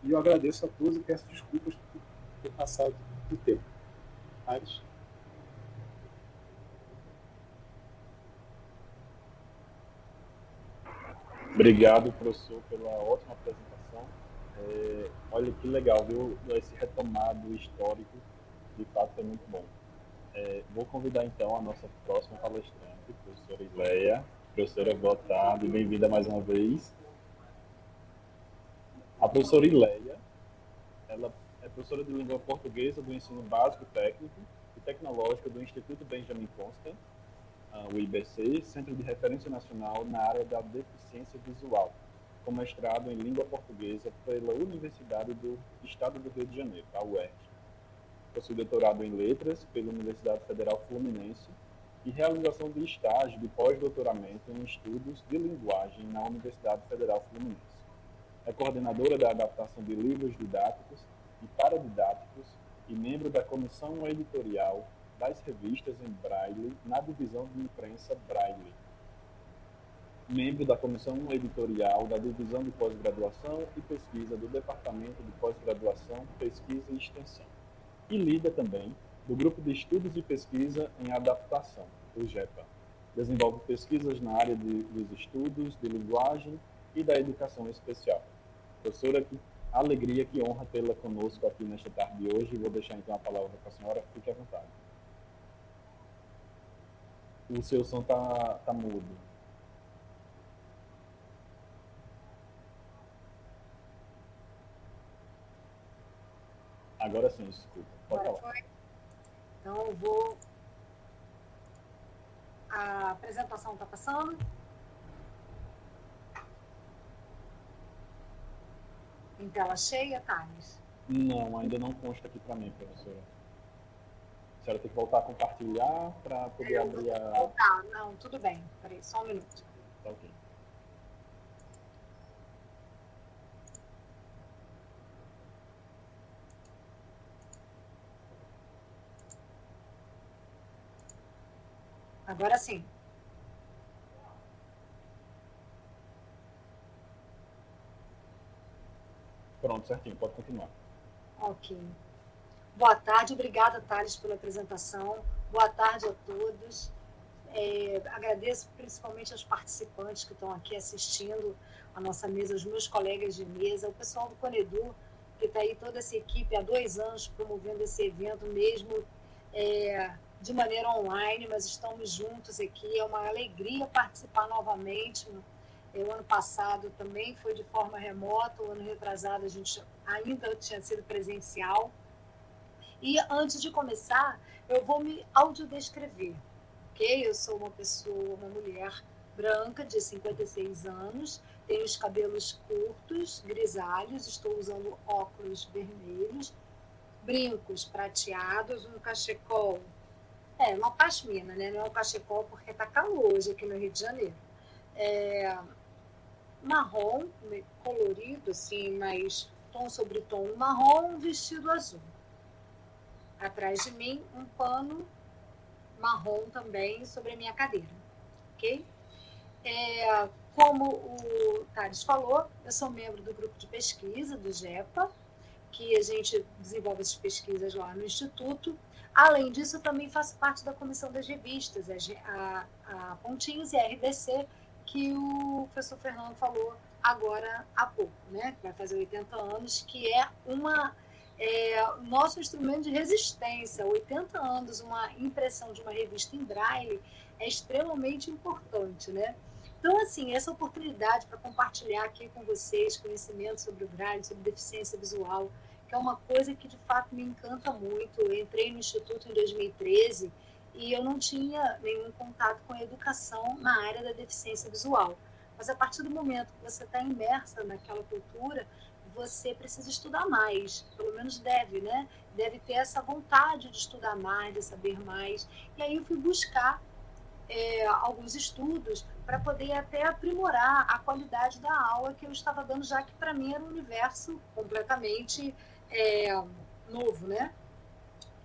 e eu agradeço a todos e peço desculpas por ter passado do tempo. Ares? Obrigado, professor, pela ótima apresentação. Olha que legal, viu? Esse retomado histórico, de fato, é muito bom. Vou convidar então a nossa próxima palestrante, professora Ileia. Professora, boa tarde, bem-vinda mais uma vez. A professora Ileia, ela é professora de língua portuguesa do ensino básico, técnico e tecnológico do Instituto Benjamin Constant, o IBC, Centro de Referência Nacional na área da deficiência visual, com mestrado em língua portuguesa pela Universidade do Estado do Rio de Janeiro, a UERJ. Possui doutorado em letras pela Universidade Federal Fluminense e realização de estágio de pós-doutoramento em estudos de linguagem na Universidade Federal Fluminense. É coordenadora da adaptação de livros didáticos e paradidáticos e membro da comissão editorial das revistas em Braille na divisão de imprensa Braille. Membro da comissão editorial da divisão de pós-graduação e pesquisa do Departamento de Pós-Graduação, Pesquisa e Extensão. E líder também do Grupo de Estudos e Pesquisa em Adaptação, o GEPA. Desenvolve pesquisas na área dos estudos de linguagem e da educação especial. Professora, que alegria, que honra tê-la conosco aqui nesta tarde de hoje. Vou deixar então a palavra para a senhora, fique à vontade. O seu som está mudo. Agora sim, desculpa. Pode falar. Então, eu vou... A apresentação está passando? Em tela cheia, Thales? Não, ainda não consta aqui para mim, professora. A senhora tem que voltar a compartilhar para poder abrir a... Voltar, não, tudo bem. Peraí, só um minuto. Tá ok. Agora sim. Pronto, certinho, pode continuar. Ok. Boa tarde, obrigada, Thales, pela apresentação. Boa tarde a todos. Agradeço principalmente aos participantes que estão aqui assistindo a nossa mesa, os meus colegas de mesa, o pessoal do Conedu, que está aí, toda essa equipe há 2 anos promovendo esse evento mesmo de maneira online, mas estamos juntos aqui, é uma alegria participar novamente. O ano passado também foi de forma remota, o ano retrasado a gente ainda tinha sido presencial. E antes de começar, eu vou me audiodescrever, ok? Eu sou uma mulher branca de 56 anos, tenho os cabelos curtos, grisalhos, estou usando óculos vermelhos, brincos prateados, um cachecol, uma pashmina, né? Não é um cachecol porque está calor hoje aqui no Rio de Janeiro. Marrom, colorido, assim, mas tom sobre tom marrom, vestido azul. Atrás de mim, um pano marrom também sobre a minha cadeira, ok? Como o Thales falou, eu sou membro do grupo de pesquisa do GEPA, que a gente desenvolve essas pesquisas lá no Instituto. Além disso, eu também faço parte da comissão das revistas, a Pontinhos e a RDC, que o professor Fernando falou agora há pouco, né? Que vai fazer 80 anos, que é nosso instrumento de resistência. 80 anos, uma impressão de uma revista em Braille é extremamente importante, né? Então, assim, essa oportunidade para compartilhar aqui com vocês conhecimento sobre o Braille, sobre deficiência visual, que é uma coisa que, de fato, me encanta muito. Eu entrei no Instituto em 2013 e eu não tinha nenhum contato com a educação na área da deficiência visual. Mas, a partir do momento que você está imersa naquela cultura, você precisa estudar mais, pelo menos deve, né? Deve ter essa vontade de estudar mais, de saber mais. E aí eu fui buscar alguns estudos para poder até aprimorar a qualidade da aula que eu estava dando, já que para mim era um universo completamente novo, né?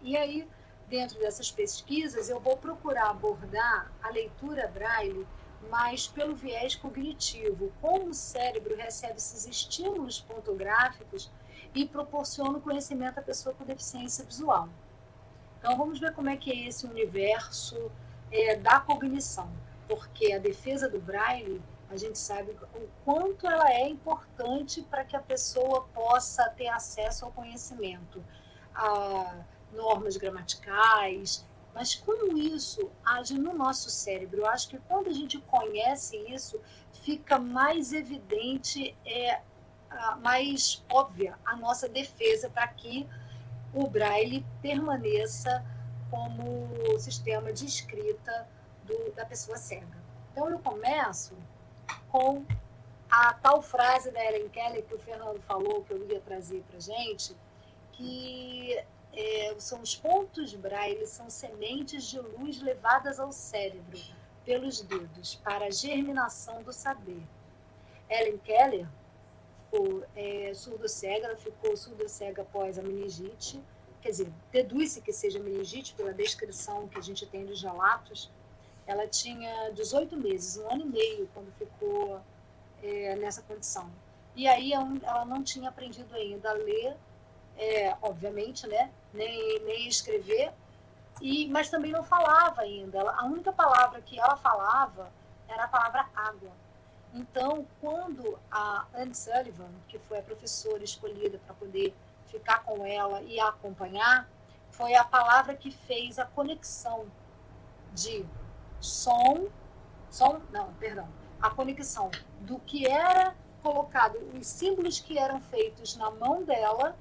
E aí, dentro dessas pesquisas, eu vou procurar abordar a leitura Braille mas pelo viés cognitivo, como o cérebro recebe esses estímulos pontográficos e proporciona o conhecimento à pessoa com deficiência visual. Então, vamos ver como é que é esse universo da cognição, porque a defesa do Braille, a gente sabe o quanto ela é importante para que a pessoa possa ter acesso ao conhecimento, a normas gramaticais, Mas como isso age no nosso cérebro? Eu acho que quando a gente conhece isso, fica mais evidente, mais óbvia a nossa defesa para que o Braille permaneça como sistema de escrita da pessoa cega. Então, eu começo com a tal frase da Helen Keller que o Fernando falou, que eu ia trazer para a gente, que são os pontos Braille, são sementes de luz levadas ao cérebro pelos dedos para a germinação do saber. Helen Keller surdo-cega, ela ficou surdo-cega após a meningite, quer dizer, deduz-se que seja meningite pela descrição que a gente tem dos relatos. Ela tinha 18 meses, 1 ano e meio, quando ficou nessa condição. E aí ela não tinha aprendido ainda a ler, obviamente, né? nem escrever, mas também não falava ainda. A única palavra que ela falava era a palavra água. Então, quando a Anne Sullivan, que foi a professora escolhida para poder ficar com ela e a acompanhar, foi a palavra que fez a conexão de a conexão do que era colocado, os símbolos que eram feitos na mão dela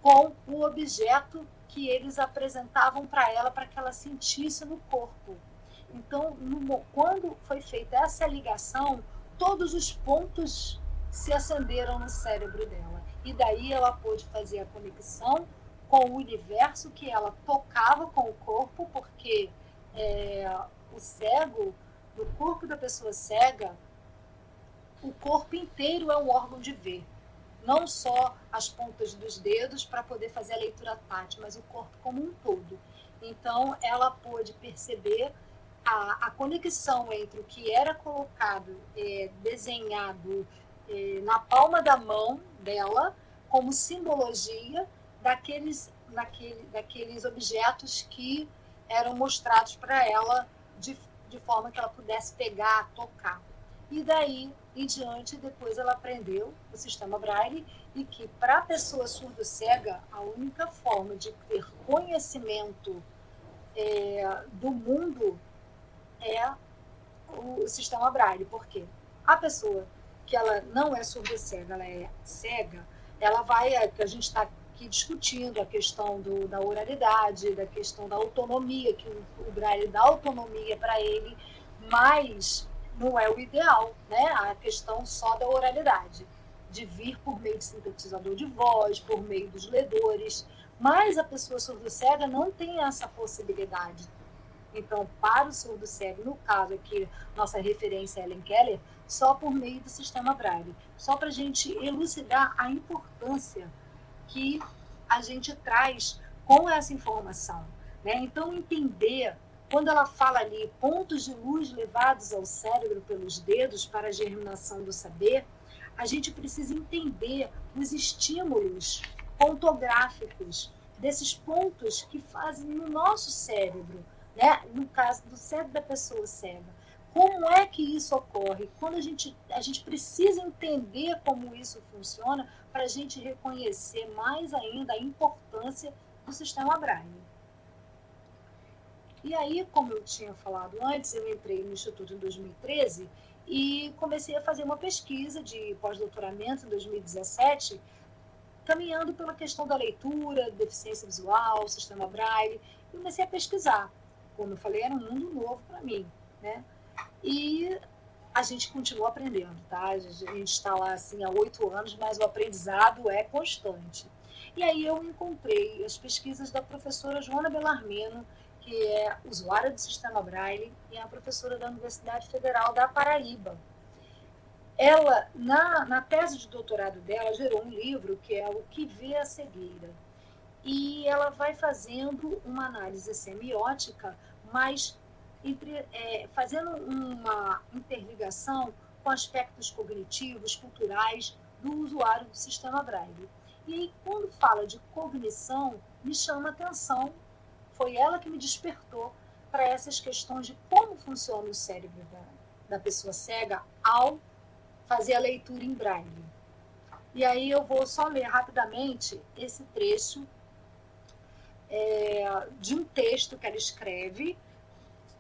com o objeto que eles apresentavam para ela, para que ela sentisse no corpo. Então, quando foi feita essa ligação, todos os pontos se acenderam no cérebro dela. E daí ela pôde fazer a conexão com o universo que ela tocava com o corpo, porque o cego, no corpo da pessoa cega, o corpo inteiro é um órgão de ver. Não só as pontas dos dedos para poder fazer a leitura tátil, mas o corpo como um todo. Então, ela pôde perceber a conexão entre o que era colocado, desenhado na palma da mão dela, como simbologia daqueles objetos que eram mostrados para ela de forma que ela pudesse pegar, tocar. E daí em diante, depois ela aprendeu o sistema Braille, e que para a pessoa surdo-cega, a única forma de ter conhecimento do mundo é o sistema Braille. Porque a pessoa que ela não é surdo-cega, ela é cega, ela vai, que a gente está aqui discutindo a questão da oralidade, da questão da autonomia, que o Braille dá autonomia para ele, mas não é o ideal, né? A questão só da oralidade, de vir por meio de sintetizador de voz, por meio dos ledores, mas a pessoa surdo-cega não tem essa possibilidade. Então, para o surdo-cego, no caso aqui, nossa referência é Helen Keller, só por meio do sistema Braille. Só para a gente elucidar a importância que a gente traz com essa informação, né? Então, entender, quando ela fala ali, pontos de luz levados ao cérebro pelos dedos para a germinação do saber, a gente precisa entender os estímulos pontográficos desses pontos que fazem no nosso cérebro, né? No caso do cérebro da pessoa cega. Como é que isso ocorre? Quando a gente precisa entender como isso funciona para a gente reconhecer mais ainda a importância do sistema Braille. E aí, como eu tinha falado antes, eu entrei no Instituto em 2013 e comecei a fazer uma pesquisa de pós-doutoramento em 2017, caminhando pela questão da leitura, deficiência visual, sistema Braille, e comecei a pesquisar. Como eu falei, era um mundo novo para mim, né? E a gente continua aprendendo, tá? A gente está lá assim há 8 anos, mas o aprendizado é constante. E aí eu encontrei as pesquisas da professora Joana Bellarmino, que é usuária do sistema Braille e é a professora da Universidade Federal da Paraíba. Ela, na tese de doutorado dela, gerou um livro que é O que vê a cegueira. E ela vai fazendo uma análise semiótica, mas fazendo uma interligação com aspectos cognitivos, culturais do usuário do sistema Braille. E aí, quando fala de cognição, me chama a atenção, foi ela que me despertou para essas questões de como funciona o cérebro da pessoa cega ao fazer a leitura em Braille. E aí eu vou só ler rapidamente esse trecho de um texto que ela escreve,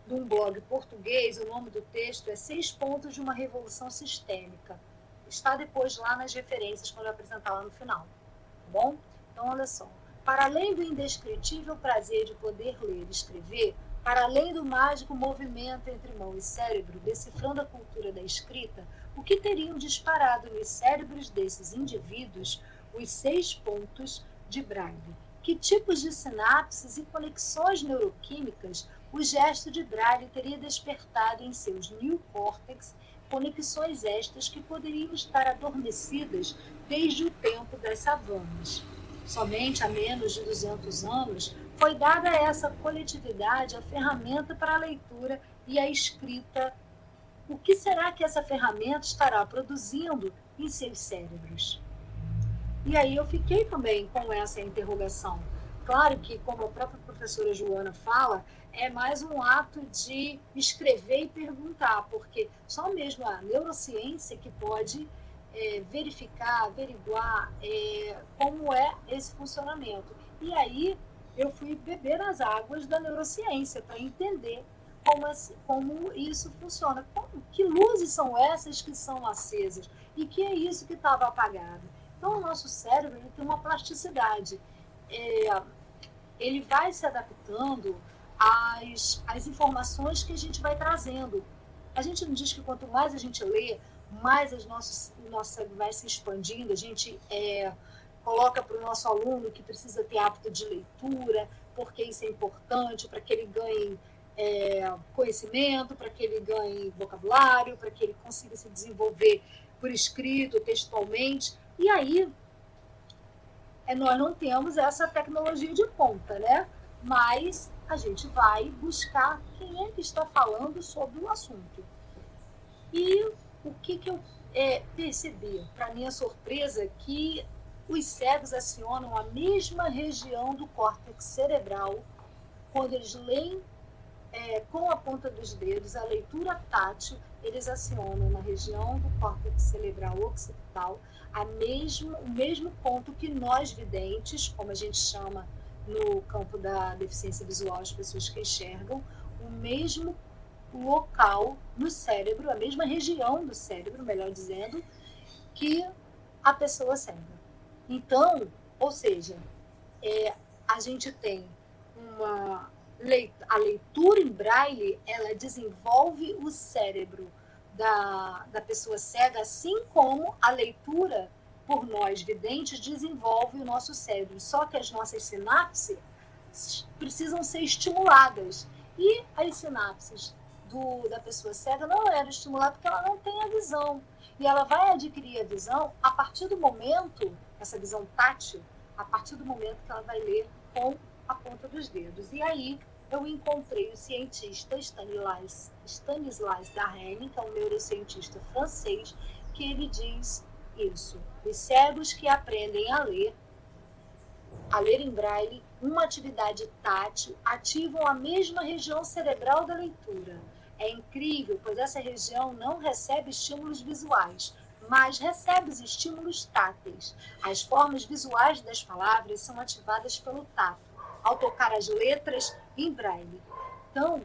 de um blog português. O nome do texto é 6 pontos de uma revolução sistêmica. Está depois lá nas referências, quando eu apresentar lá no final. Tá bom? Então, olha só. Para além do indescritível prazer de poder ler e escrever, para além do mágico movimento entre mão e cérebro, decifrando a cultura da escrita, o que teriam disparado nos cérebros desses indivíduos os 6 pontos de Braille? Que tipos de sinapses e conexões neuroquímicas o gesto de Braille teria despertado em seus neocórtex, conexões estas que poderiam estar adormecidas desde o tempo das savanas? Somente há menos de 200 anos foi dada a essa coletividade a ferramenta para a leitura e a escrita. O que será que essa ferramenta estará produzindo em seus cérebros? E aí eu fiquei também com essa interrogação. Claro que, como a própria professora Joana fala, é mais um ato de escrever e perguntar, porque só mesmo a neurociência que pode verificar, averiguar como é esse funcionamento. E aí eu fui beber nas águas da neurociência para entender como isso funciona. Que luzes são essas que são acesas? E que é isso que estava apagado? Então, o nosso cérebro ele tem uma plasticidade. Ele vai se adaptando às informações que a gente vai trazendo. A gente não diz que quanto mais a gente lê, mais o nosso cérebro vai se expandindo. A gente coloca para o nosso aluno que precisa ter hábito de leitura, porque isso é importante para que ele ganhe conhecimento, para que ele ganhe vocabulário, para que ele consiga se desenvolver por escrito, textualmente. E aí, nós não temos essa tecnologia de ponta, né? Mas a gente vai buscar quem é que está falando sobre o assunto. E o que eu percebi, para minha surpresa, que os cegos acionam a mesma região do córtex cerebral quando eles leem com a ponta dos dedos, a leitura tátil, eles acionam na região do córtex cerebral occipital o mesmo ponto que nós videntes, como a gente chama no campo da deficiência visual, as pessoas que enxergam, o mesmo local no cérebro, a mesma região do cérebro, melhor dizendo, que a pessoa cega. Então, ou seja, a gente tem a leitura em braille, ela desenvolve o cérebro da pessoa cega, assim como a leitura por nós videntes desenvolve o nosso cérebro. Só que as nossas sinapses precisam ser estimuladas. E as sinapses da pessoa cega não eram estimuladas porque ela não tem a visão. E ela vai adquirir a visão a partir do momento, essa visão tátil, a partir do momento que ela vai ler com a ponta dos dedos. E aí eu encontrei o cientista Stanislas Dehaene, que é um neurocientista francês, que ele diz isso. Os cegos que aprendem a ler em braille, uma atividade tátil, ativam a mesma região cerebral da leitura. É incrível, pois essa região não recebe estímulos visuais, mas recebe os estímulos táteis. As formas visuais das palavras são ativadas pelo tato, ao tocar as letras em braille. Então,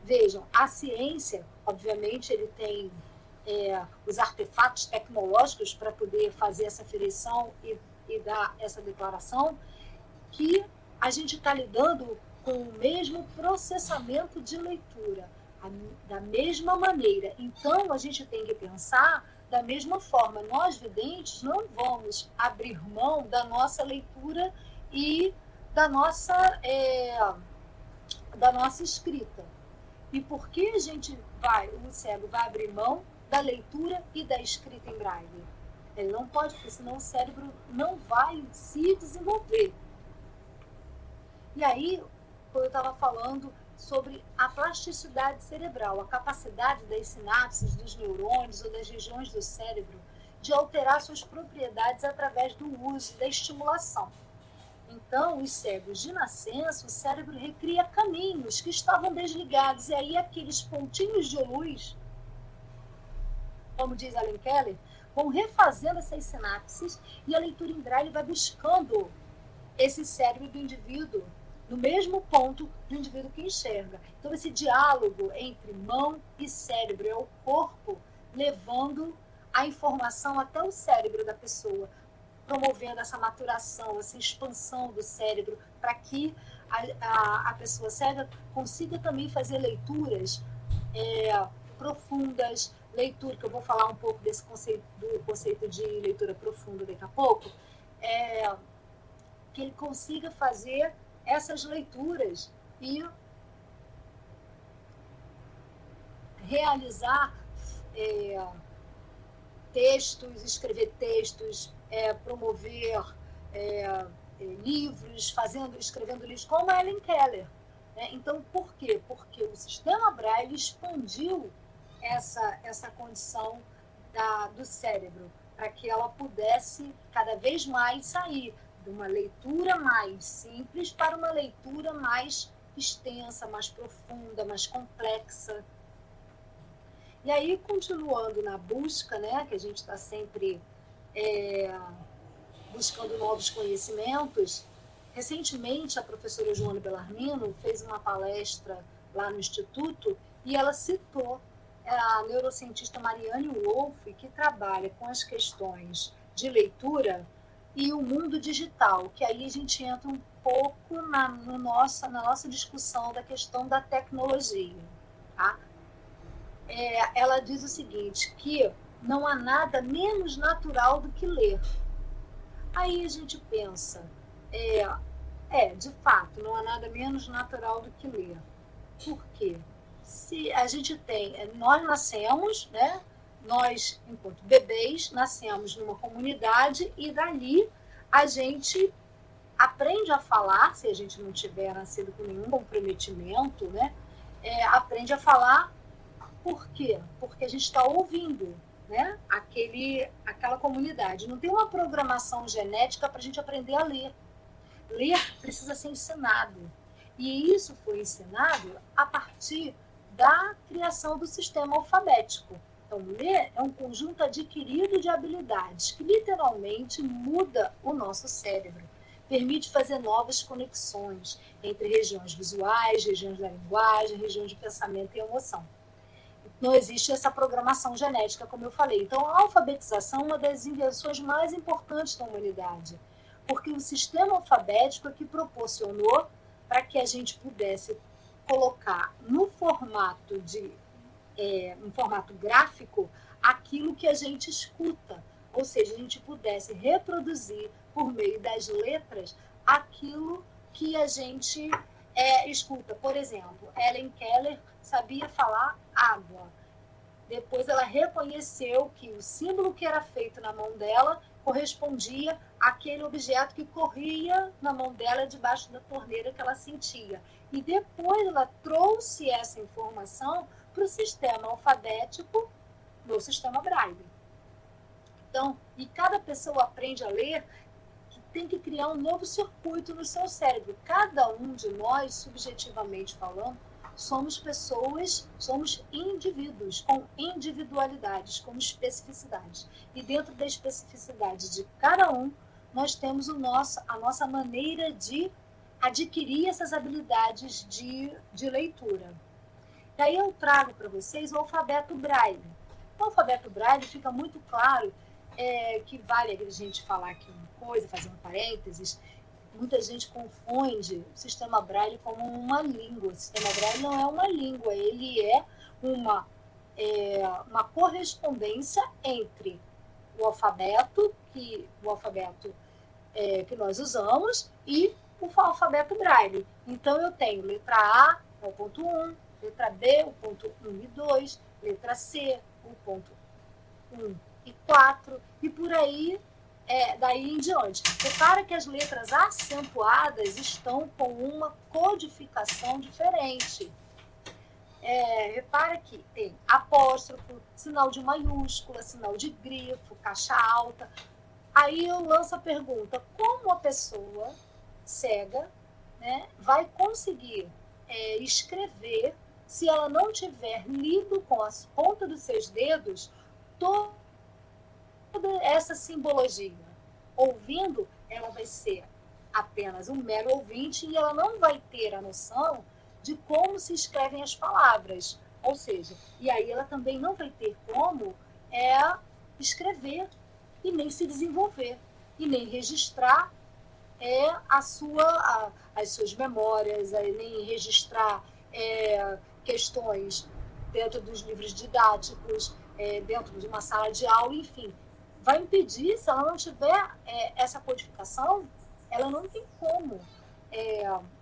vejam, a ciência, obviamente, ele tem os artefatos tecnológicos para poder fazer essa aferição e dar essa declaração, que a gente está lidando com o mesmo processamento de leitura, da mesma maneira. Então, a gente tem que pensar da mesma forma. Nós, videntes, não vamos abrir mão da nossa leitura e da nossa escrita. E por que o cego vai abrir mão da leitura e da escrita em braille? Ele não pode, porque senão o cérebro não vai se desenvolver. E aí, eu estava falando sobre a plasticidade cerebral, a capacidade das sinapses, dos neurônios ou das regiões do cérebro de alterar suas propriedades através do uso, da estimulação. Então, os cegos de nascença, o cérebro recria caminhos que estavam desligados, e aí aqueles pontinhos de luz, como diz Alan Keller, vão refazendo essas sinapses, e a leitura em braille vai buscando esse cérebro do indivíduo no mesmo ponto do indivíduo que enxerga. Então, esse diálogo entre mão e cérebro é o corpo levando a informação até o cérebro da pessoa, promovendo essa maturação, essa expansão do cérebro, para que a pessoa cega consiga também fazer leituras profundas, leitura, que eu vou falar um pouco desse conceito, do conceito de leitura profunda daqui a pouco, que ele consiga fazer essas leituras e realizar textos, escrever textos, promover livros, escrevendo livros, como a Helen Keller. Né? Então, por quê? Porque o sistema Braille expandiu essa condição do cérebro, para que ela pudesse cada vez mais sair de uma leitura mais simples para uma leitura mais extensa, mais profunda, mais complexa. E aí, continuando na busca, né, que a gente está sempre buscando novos conhecimentos, recentemente a professora Joana Bellarmino fez uma palestra lá no Instituto e ela citou a neurocientista Marianne Wolff, que trabalha com as questões de leitura e o mundo digital, que aí a gente entra um pouco na nossa discussão da questão da tecnologia. Tá? Ela diz o seguinte, que não há nada menos natural do que ler. Aí a gente pensa, de fato, não há nada menos natural do que ler. Por quê? Se a gente nós nascemos, né? Nós, enquanto bebês, nascemos numa comunidade e dali a gente aprende a falar, se a gente não tiver nascido com nenhum comprometimento, né? Aprende a falar. Por quê? Porque a gente está ouvindo, né? Aquela comunidade. Não tem uma programação genética para a gente aprender a ler. Ler precisa ser ensinado. E isso foi ensinado a partir da criação do sistema alfabético. Então, ler é um conjunto adquirido de habilidades que literalmente muda o nosso cérebro. Permite fazer novas conexões entre regiões visuais, regiões da linguagem, regiões de pensamento e emoção. Não existe essa programação genética, como eu falei. Então, a alfabetização é uma das invenções mais importantes da humanidade, porque o sistema alfabético é que proporcionou para que a gente pudesse colocar no formato um formato gráfico aquilo que a gente escuta, ou seja, a gente pudesse reproduzir por meio das letras aquilo que a gente escuta. Por exemplo, Helen Keller sabia falar água. Depois ela reconheceu que o símbolo que era feito na mão dela correspondia àquele objeto que corria na mão dela debaixo da torneira que ela sentia. E depois ela trouxe essa informação para o sistema alfabético no sistema Braille. Então, e cada pessoa aprende a ler, tem que criar um novo circuito no seu cérebro. Cada um de nós, subjetivamente falando, somos pessoas, somos indivíduos com individualidades, com especificidades. E dentro da especificidade de cada um, nós temos a nossa maneira de adquirir essas habilidades de leitura. E aí eu trago para vocês o alfabeto Braille. O alfabeto Braille fica muito claro que vale a gente falar aqui uma coisa, fazer um parênteses. Muita gente confunde o sistema Braille como uma língua. O sistema Braille não é uma língua, ele é uma correspondência entre o alfabeto que nós usamos e o alfabeto Braille. Então, eu tenho letra A, o ponto 1, letra B, o ponto 1 e 2, letra C, o ponto 1 e 4, e por aí daí em diante. Repara que as letras acentuadas estão com uma codificação diferente. Repara que tem apóstrofo, sinal de maiúscula, sinal de grifo, caixa alta. Aí eu lanço a pergunta, como a pessoa cega, né, vai conseguir escrever se ela não tiver lido com as pontas dos seus dedos toda essa simbologia? Ouvindo, ela vai ser apenas um mero ouvinte e ela não vai ter a noção de como se escrevem as palavras. Ou seja, e aí ela também não vai ter como escrever e nem se desenvolver e nem registrar as suas memórias, nem registrar questões dentro dos livros didáticos, dentro de uma sala de aula, enfim. Vai impedir, se ela não tiver essa codificação, ela não tem como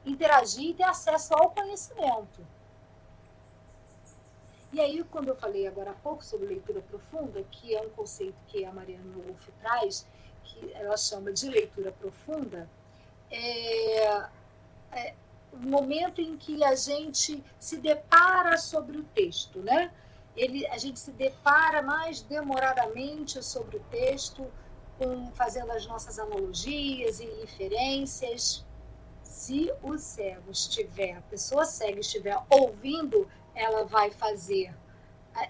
interagir e ter acesso ao conhecimento. E aí, quando eu falei agora há pouco sobre leitura profunda, que é um conceito que a Marianne Wolf traz, que ela chama de leitura profunda, o momento em que a gente se depara sobre o texto, né? A gente se depara mais demoradamente sobre o texto, fazendo as nossas analogias e inferências. Se o cego estiver, a pessoa cega estiver ouvindo, ela vai fazer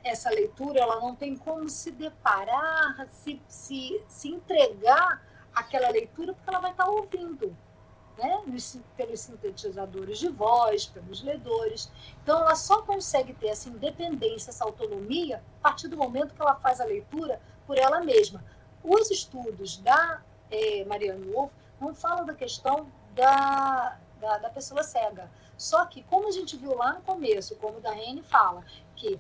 essa leitura, ela não tem como se deparar, se entregar àquela leitura, porque ela vai estar ouvindo, né? Pelos sintetizadores de voz, pelos ledores. Então, ela só consegue ter essa independência, essa autonomia, a partir do momento que ela faz a leitura por ela mesma. Os estudos da Marianne Wolf não falam da questão da pessoa cega. Só que, como a gente viu lá no começo, como o Darrene fala, que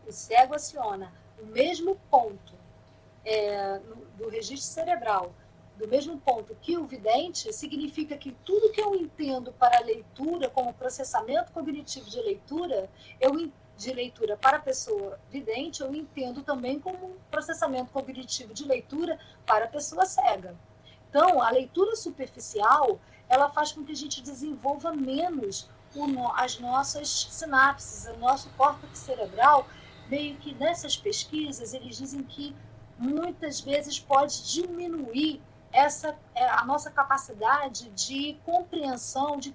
o cego aciona o mesmo ponto do registro cerebral, do mesmo ponto que o vidente, significa que tudo que eu entendo para a leitura, como processamento cognitivo de leitura para a pessoa vidente, eu entendo também como processamento cognitivo de leitura para a pessoa cega. Então, a leitura superficial, ela faz com que a gente desenvolva menos as nossas sinapses, o nosso córtex cerebral. Meio que nessas pesquisas, eles dizem que muitas vezes pode diminuir a nossa capacidade de compreensão de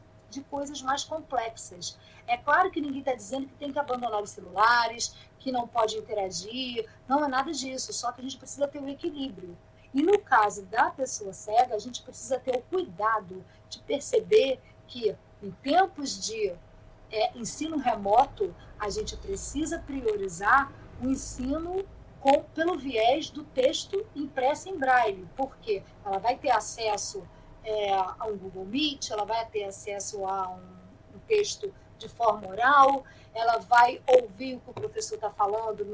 coisas mais complexas. É claro que ninguém está dizendo que tem que abandonar os celulares, que não pode interagir, não é nada disso, só que a gente precisa ter um equilíbrio. E no caso da pessoa cega, a gente precisa ter o cuidado de perceber que em tempos de ensino remoto, a gente precisa priorizar o ensino pelo viés do texto impresso em braille, porque ela vai ter acesso a um Google Meet, ela vai ter acesso a um texto de forma oral, ela vai ouvir o que o professor está falando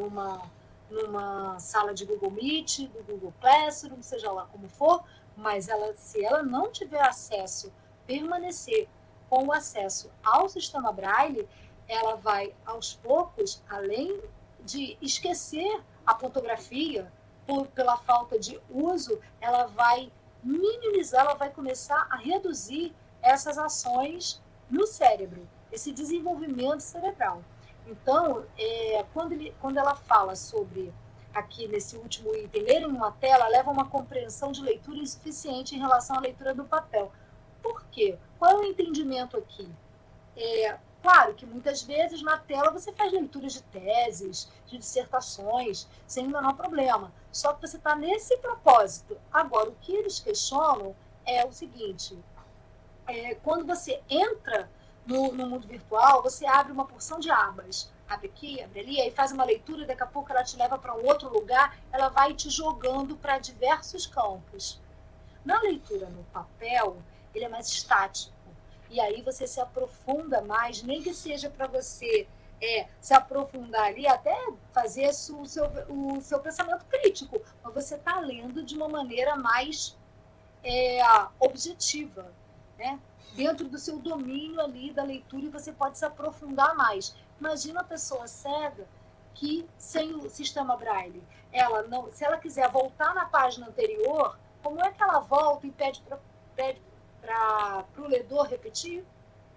numa sala de Google Meet, do Google Classroom, seja lá como for, mas se ela não tiver acesso, permanecer com o acesso ao sistema braille, ela vai, aos poucos, além de esquecer a pontografia pela falta de uso, ela vai minimizar, ela vai começar a reduzir essas ações no cérebro, esse desenvolvimento cerebral. Então, quando ela fala sobre, aqui nesse último item, ler em uma tela leva a uma compreensão de leitura insuficiente em relação à leitura do papel. Por quê? Qual é o entendimento aqui? Claro que muitas vezes na tela você faz leituras de teses, de dissertações, sem o menor problema. Só que você está nesse propósito. Agora, o que eles questionam é o seguinte: quando você entra no mundo virtual, você abre uma porção de abas. Abre aqui, abre ali, aí faz uma leitura, daqui a pouco ela te leva para um outro lugar, ela vai te jogando para diversos campos. Na leitura no papel, ele é mais estático. E aí você se aprofunda mais, nem que seja para você se aprofundar ali, até fazer o seu pensamento crítico, mas você está lendo de uma maneira mais objetiva, né? Dentro do seu domínio ali da leitura, e você pode se aprofundar mais. Imagina a pessoa cega que, sem o sistema Braille, se ela quiser voltar na página anterior, como é que ela volta e pede para o ledor repetir?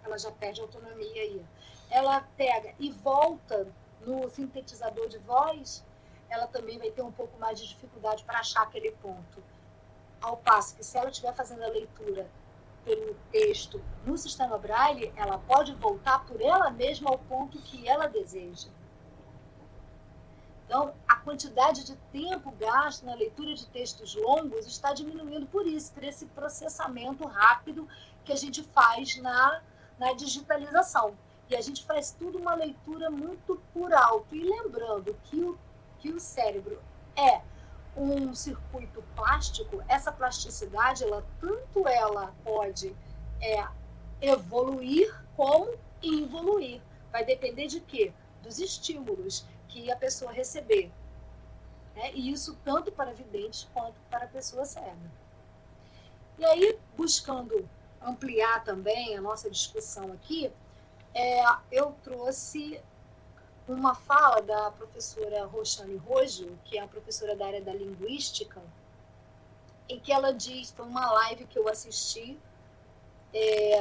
Ela já perde autonomia aí. Ela pega e volta no sintetizador de voz, ela também vai ter um pouco mais de dificuldade para achar aquele ponto. Ao passo que, se ela estiver fazendo a leitura pelo texto no sistema Braille, ela pode voltar por ela mesma ao ponto que ela deseja. Então, a quantidade de tempo gasto na leitura de textos longos está diminuindo por isso, por esse processamento rápido que a gente faz na digitalização. E a gente faz tudo uma leitura muito por alto. E lembrando que o cérebro é um circuito plástico, essa plasticidade, tanto ela pode evoluir como involuir. Vai depender de quê? Dos estímulos que a pessoa receber. E isso tanto para videntes quanto para a pessoa cega. E aí, buscando ampliar também a nossa discussão aqui, eu trouxe uma fala da professora Roxane Rojo, que é a professora da área da linguística, em que ela diz, foi uma live que eu assisti,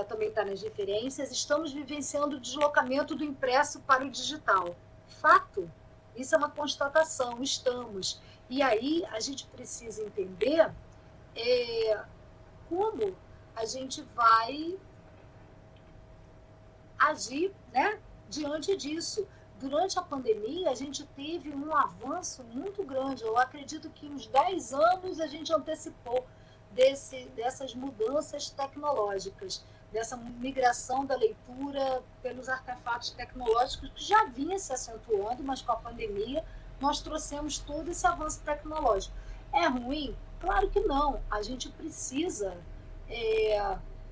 também está nas referências, estamos vivenciando o deslocamento do impresso para o digital. Fato, isso é uma constatação, estamos. E aí a gente precisa entender como a gente vai agir, né, diante disso. Durante a pandemia, a gente teve um avanço muito grande. Eu acredito que uns 10 anos a gente antecipou dessas mudanças tecnológicas, dessa migração da leitura pelos artefatos tecnológicos que já vinha se acentuando, mas com a pandemia nós trouxemos todo esse avanço tecnológico. É ruim? Claro que não. A gente precisa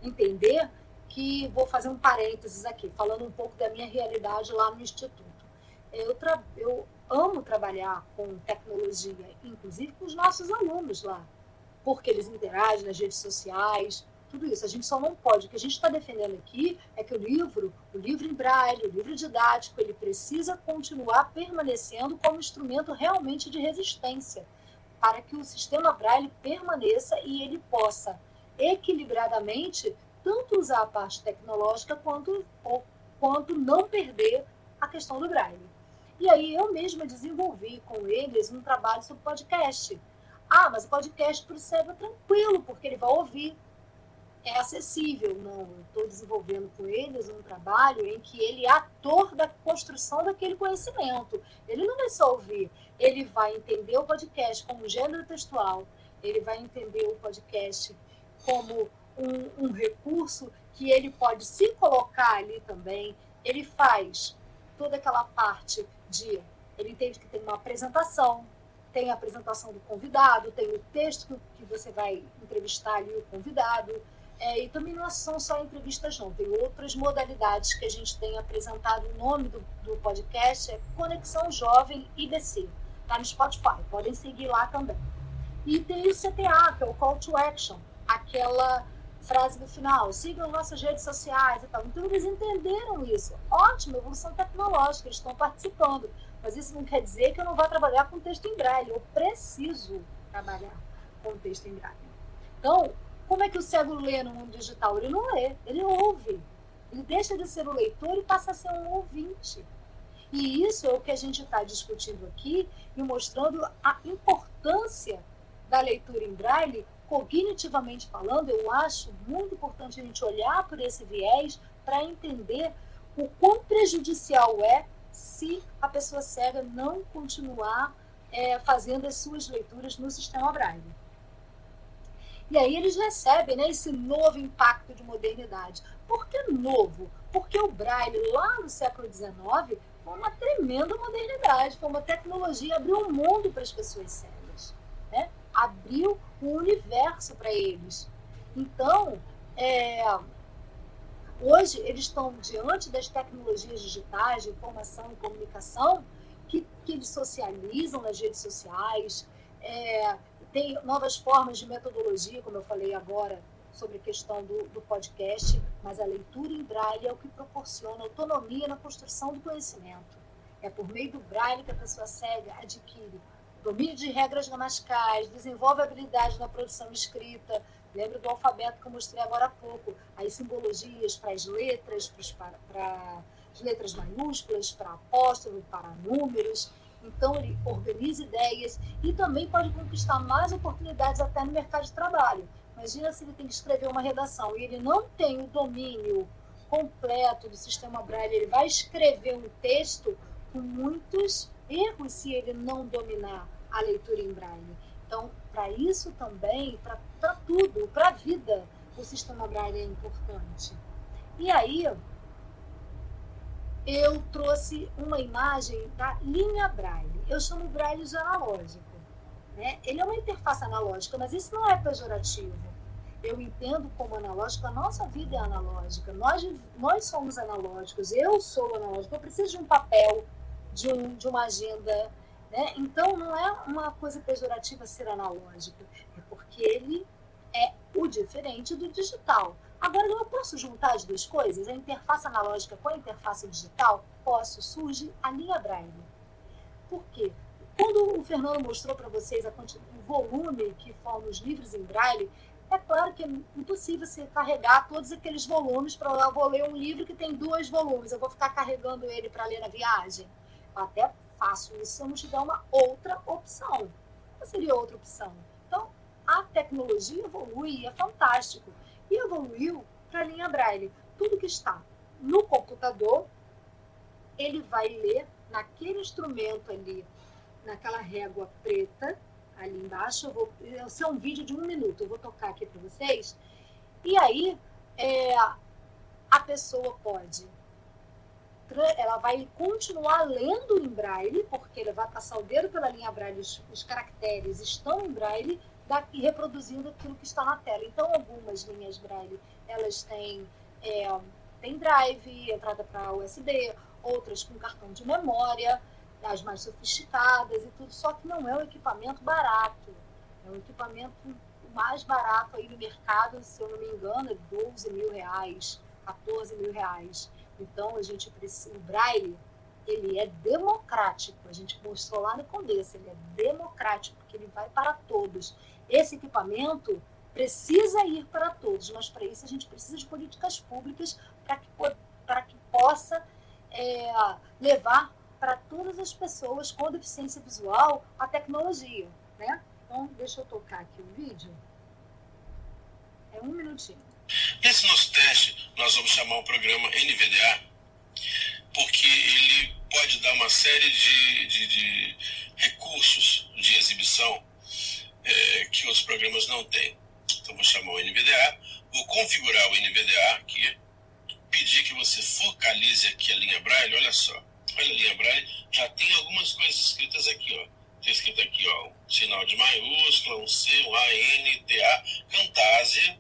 entender que, vou fazer um parênteses aqui, falando um pouco da minha realidade lá no Instituto. Eu amo trabalhar com tecnologia, inclusive com os nossos alunos lá, porque eles interagem nas redes sociais, tudo isso. A gente só não pode. O que a gente está defendendo aqui é que o livro em braille, o livro didático, ele precisa continuar permanecendo como instrumento realmente de resistência, para que o sistema braille permaneça e ele possa equilibradamente tanto usar a parte tecnológica quanto não perder a questão do braille. E aí eu mesma desenvolvi com eles um trabalho sobre podcast. Mas o podcast para o cego é tranquilo, porque ele vai ouvir, é acessível. Não, eu estou desenvolvendo com eles um trabalho em que ele é ator da construção daquele conhecimento. Ele não vai só ouvir, ele vai entender o podcast como um gênero textual, ele vai entender o podcast como um recurso que ele pode se colocar ali também. Ele faz toda aquela parte ele entende que tem uma apresentação, tem a apresentação do convidado, tem o texto que você vai entrevistar ali o convidado, e também não são só entrevistas não, tem outras modalidades que a gente tem apresentado. O nome do podcast é Conexão Jovem IBC, tá no Spotify, podem seguir lá também. E tem o CTA, que é o Call to Action, aquela frase no final, sigam nossas redes sociais e tal. Então eles entenderam isso. Ótimo, evolução tecnológica, eles estão participando. Mas isso não quer dizer que eu não vou trabalhar com texto em braille. Eu preciso trabalhar com texto em braille. Então, como é que o cego lê no mundo digital? Ele não lê, ele ouve. Ele deixa de ser um leitor e passa a ser um ouvinte. E isso é o que a gente está discutindo aqui e mostrando a importância da leitura em braille. Cognitivamente falando, eu acho muito importante a gente olhar por esse viés para entender o quão prejudicial é se a pessoa cega não continuar fazendo as suas leituras no sistema braille. E aí eles recebem, né, esse novo impacto de modernidade. Por que novo? Porque o braille, lá no século XIX, foi uma tremenda modernidade, foi uma tecnologia, abriu um mundo para as pessoas cegas, né? Abriu o universo para eles. Então, hoje eles estão diante das tecnologias digitais de informação e comunicação que eles socializam nas redes sociais, tem novas formas de metodologia, como eu falei agora, sobre a questão do podcast, mas a leitura em braille é o que proporciona autonomia na construção do conhecimento. É por meio do braille que a pessoa cega adquire domínio de regras gramaticais, desenvolve habilidade na produção escrita. Lembra do alfabeto que eu mostrei agora há pouco, as simbologias para as letras, para as letras maiúsculas, para apóstrofo, para números. Então, ele organiza ideias e também pode conquistar mais oportunidades até no mercado de trabalho. Imagina se ele tem que escrever uma redação e ele não tem o domínio completo do sistema braille, ele vai escrever um texto com muitos erros se ele não dominar a leitura em braille. Então, para isso também, para tudo, para a vida, o sistema braille é importante. E aí, eu trouxe uma imagem da linha braille. Eu chamo braille de analógico. Né? Ele é uma interface analógica, mas isso não é pejorativo. Eu entendo como analógico, a nossa vida é analógica. Nós somos analógicos, eu sou analógico, eu preciso de um papel, de uma agenda. Né? Então, não é uma coisa pejorativa ser analógico, é porque ele é o diferente do digital. Agora, eu posso juntar as duas coisas? A interface analógica com a interface digital? Posso. Surge a linha braille. Por quê? Quando o Fernando mostrou para vocês o volume que formam os livros em braille, é claro que é impossível você carregar todos aqueles volumes para eu vou ler um livro que tem 2 volumes. Eu vou ficar carregando ele para ler na viagem? Eu até faço isso se eu não tiver uma outra opção. Qual seria outra opção? Então, a tecnologia evolui e é fantástico. E evoluiu para a linha braille. Tudo que está no computador, ele vai ler naquele instrumento ali, naquela régua preta, ali embaixo. Esse é um vídeo de 1 minuto, eu vou tocar aqui para vocês. E aí, a pessoa ela vai continuar lendo em braille, porque ele vai passar o dedo pela linha braille, os caracteres estão em braille, e reproduzindo aquilo que está na tela. Então, algumas linhas braille, elas têm drive, entrada para USB, outras com cartão de memória, as mais sofisticadas e tudo, só que não é um equipamento barato. É um equipamento mais barato aí no mercado, se eu não me engano, é R$12 mil, R$14 mil. Então, a gente precisa, o braille, ele é democrático, a gente mostrou lá no começo, ele é democrático, porque ele vai para todos. Esse equipamento precisa ir para todos, mas para isso a gente precisa de políticas públicas para que possa levar para todas as pessoas com deficiência visual a tecnologia, né? Então, deixa eu tocar aqui o vídeo. É 1 minutinho. Nesse nosso teste, nós vamos chamar o programa NVDA, porque ele pode dar uma série de recursos de exibição que os programas não têm. Então, vou chamar o NVDA, vou configurar o NVDA aqui, pedir que você focalize aqui a linha braille. Olha só, olha a linha braille, já tem algumas coisas escritas aqui, ó. Tem escrito aqui, ó, um sinal de maiúscula, um C, um A, N, T, A, Cantásia.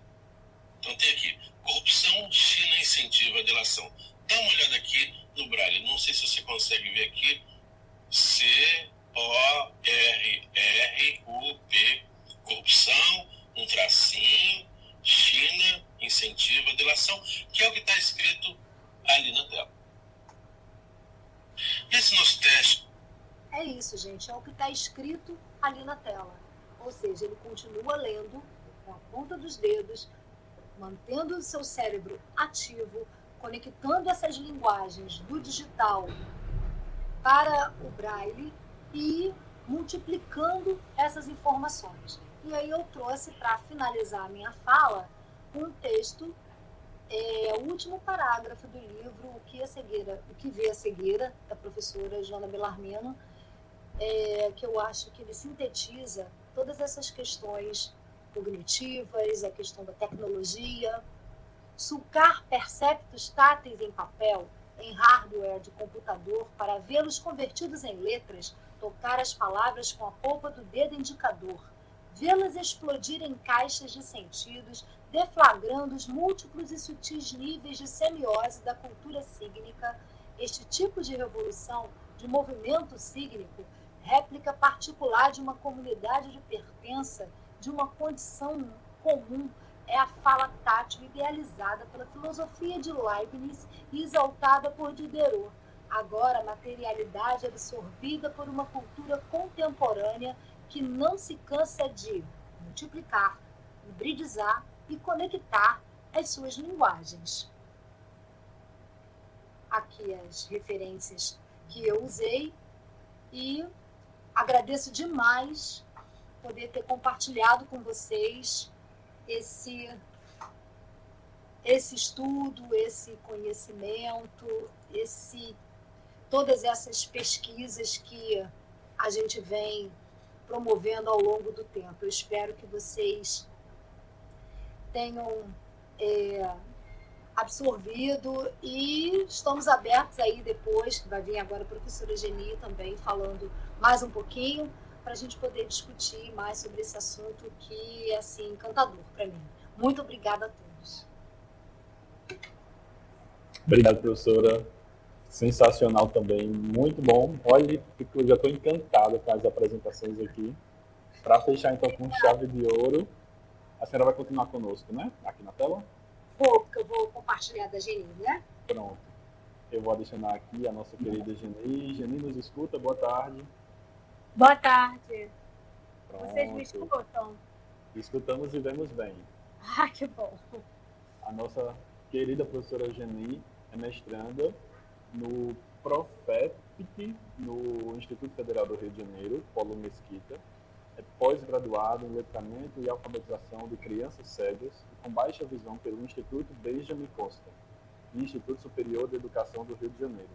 Então tem aqui, corrupção, China incentiva a delação. Dá uma olhada aqui no braille, não sei se você consegue ver aqui, C-O-R-R-U-P, corrupção, um tracinho, China incentiva a delação, que é o que está escrito ali na tela. Esse nosso teste... É isso, gente, é o que está escrito ali na tela. Ou seja, ele continua lendo com a ponta dos dedos, mantendo o seu cérebro ativo, conectando essas linguagens do digital para o braille e multiplicando essas informações. E aí eu trouxe, para finalizar a minha fala, um texto, o último parágrafo do livro O que vê a cegueira, da professora Joana Bellarmino, que eu acho que ele sintetiza todas essas questões cognitivas, a questão da tecnologia, sulcar perceptos táteis em papel, em hardware de computador, para vê-los convertidos em letras, tocar as palavras com a polpa do dedo indicador, vê-las explodir em caixas de sentidos, deflagrando os múltiplos e sutis níveis de semiose da cultura sígnica. Este tipo de revolução, de movimento sígnico, réplica particular de uma comunidade de pertença, de uma condição comum, é a fala tátil idealizada pela filosofia de Leibniz e exaltada por Diderot. Agora, a materialidade absorvida por uma cultura contemporânea que não se cansa de multiplicar, hibridizar e conectar as suas linguagens. Aqui as referências que eu usei e agradeço demais poder ter compartilhado com vocês esse estudo, esse conhecimento, esse todas essas pesquisas que a gente vem promovendo ao longo do tempo. Eu espero que vocês tenham absorvido e estamos abertos aí depois, que vai vir agora a professora Geni também falando mais um pouquinho, para a gente poder discutir mais sobre esse assunto que é assim, encantador para mim. Muito obrigada a todos. Obrigado, professora. Sensacional também, muito bom. Olha, já estou encantado com as apresentações aqui. Para fechar, então, com chave de ouro, a senhora vai continuar conosco, né? Aqui na tela? Vou, porque eu vou compartilhar da Geni, né? Pronto. Eu vou adicionar aqui a nossa querida Geni. Geni, nos escuta? Boa tarde. Boa tarde. Pronto. Vocês me escutam? Escutamos e vemos bem. Ah, que bom. A nossa querida professora Geni é mestranda no Profepic, no Instituto Federal do Rio de Janeiro, Polo Mesquita. É pós-graduado em letramento e alfabetização de crianças cegas e com baixa visão pelo Instituto Benjamin Constant e Instituto Superior de Educação do Rio de Janeiro.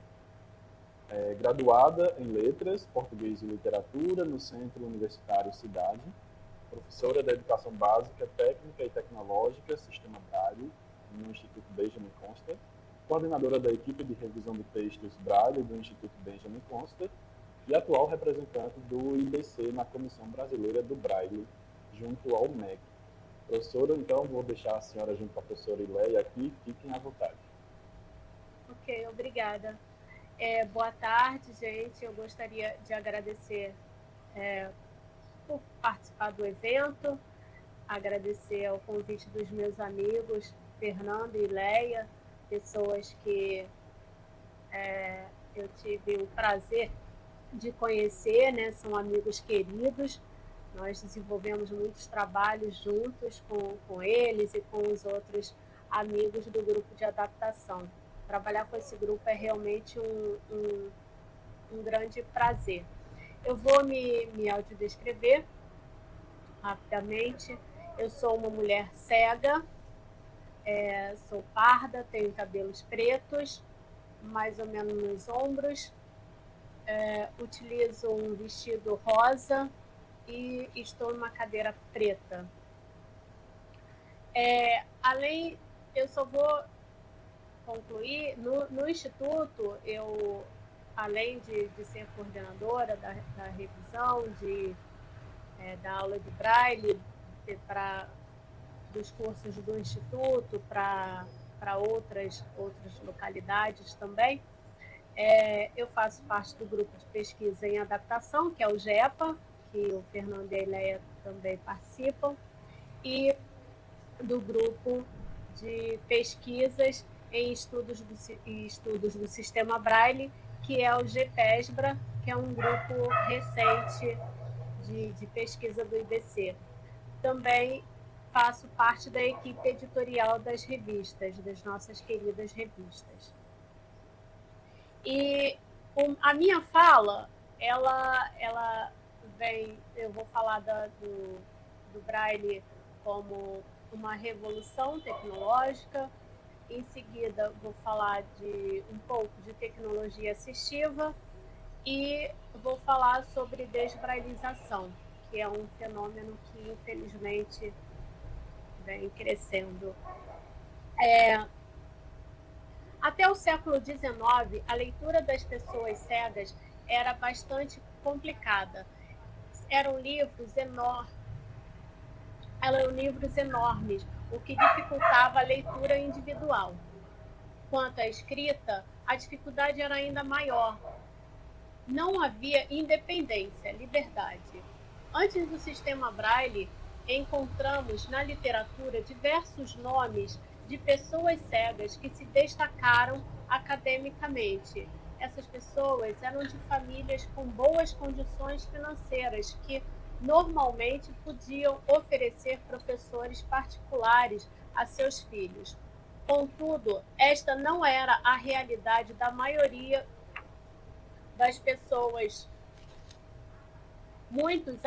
É graduada em Letras, Português e Literatura no Centro Universitário Cidade, professora da Educação Básica, Técnica e Tecnológica, Sistema Braille, no Instituto Benjamin Constant, coordenadora da equipe de revisão de textos Braille do Instituto Benjamin Constant e atual representante do IBC na Comissão Brasileira do Braille, junto ao MEC. Professora, então, vou deixar a senhora junto com a professora Ileia aqui, fiquem à vontade. Ok, obrigada. Boa tarde, gente. Eu gostaria de agradecer por participar do evento, agradecer ao convite dos meus amigos, Fernando e Ileia, pessoas que eu tive o prazer de conhecer, né? São amigos queridos. Nós desenvolvemos muitos trabalhos juntos com eles e com os outros amigos do grupo de adaptação. Trabalhar com esse grupo é realmente um grande prazer. Eu vou me autodescrever rapidamente. Eu sou uma mulher cega, sou parda, tenho cabelos pretos, mais ou menos nos ombros, utilizo um vestido rosa e estou numa cadeira preta. Eu só vou concluir, no Instituto, eu, além de ser coordenadora da revisão, da aula de Braille, dos cursos do Instituto para outras localidades também, eu faço parte do grupo de pesquisa em adaptação, que é o GEPA, que o Fernando e a Ileia também participam, e do grupo de pesquisas em estudos do Sistema Braille, que é o GPESBRA, que é um grupo recente de pesquisa do IBC. Também faço parte da equipe editorial das revistas, das nossas queridas revistas. E a minha fala, ela vem, eu vou falar do Braille como uma revolução tecnológica. Em seguida, vou falar um pouco de tecnologia assistiva e vou falar sobre desbrailização, que é um fenômeno que, infelizmente, vem crescendo. Até o século XIX, a leitura das pessoas cegas era bastante complicada. Eram livros enormes, o que dificultava a leitura individual. Quanto à escrita, a dificuldade era ainda maior. Não havia independência, liberdade. Antes do sistema Braille, encontramos na literatura diversos nomes de pessoas cegas que se destacaram academicamente. Essas pessoas eram de famílias com boas condições financeiras, que normalmente podiam oferecer professores particulares a seus filhos. Contudo, esta não era a realidade da maioria das pessoas. Muitos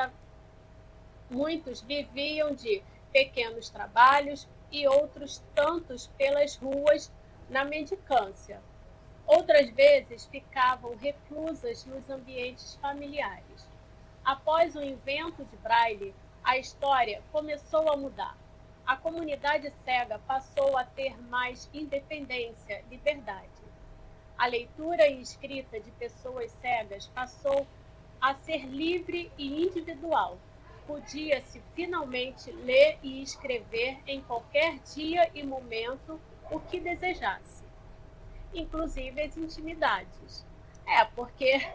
viviam de pequenos trabalhos e outros tantos pelas ruas na mendicância. Outras vezes ficavam reclusas nos ambientes familiares. Após o invento de Braille, a história começou a mudar. A comunidade cega passou a ter mais independência, liberdade. A leitura e escrita de pessoas cegas passou a ser livre e individual. Podia-se finalmente ler e escrever em qualquer dia e momento o que desejasse, inclusive as intimidades. Porque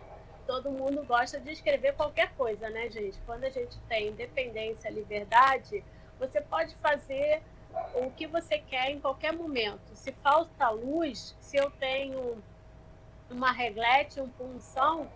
todo mundo gosta de escrever qualquer coisa, né, gente? Quando a gente tem independência, liberdade, você pode fazer o que você quer em qualquer momento. Se falta luz, se eu tenho uma reglete, um punção,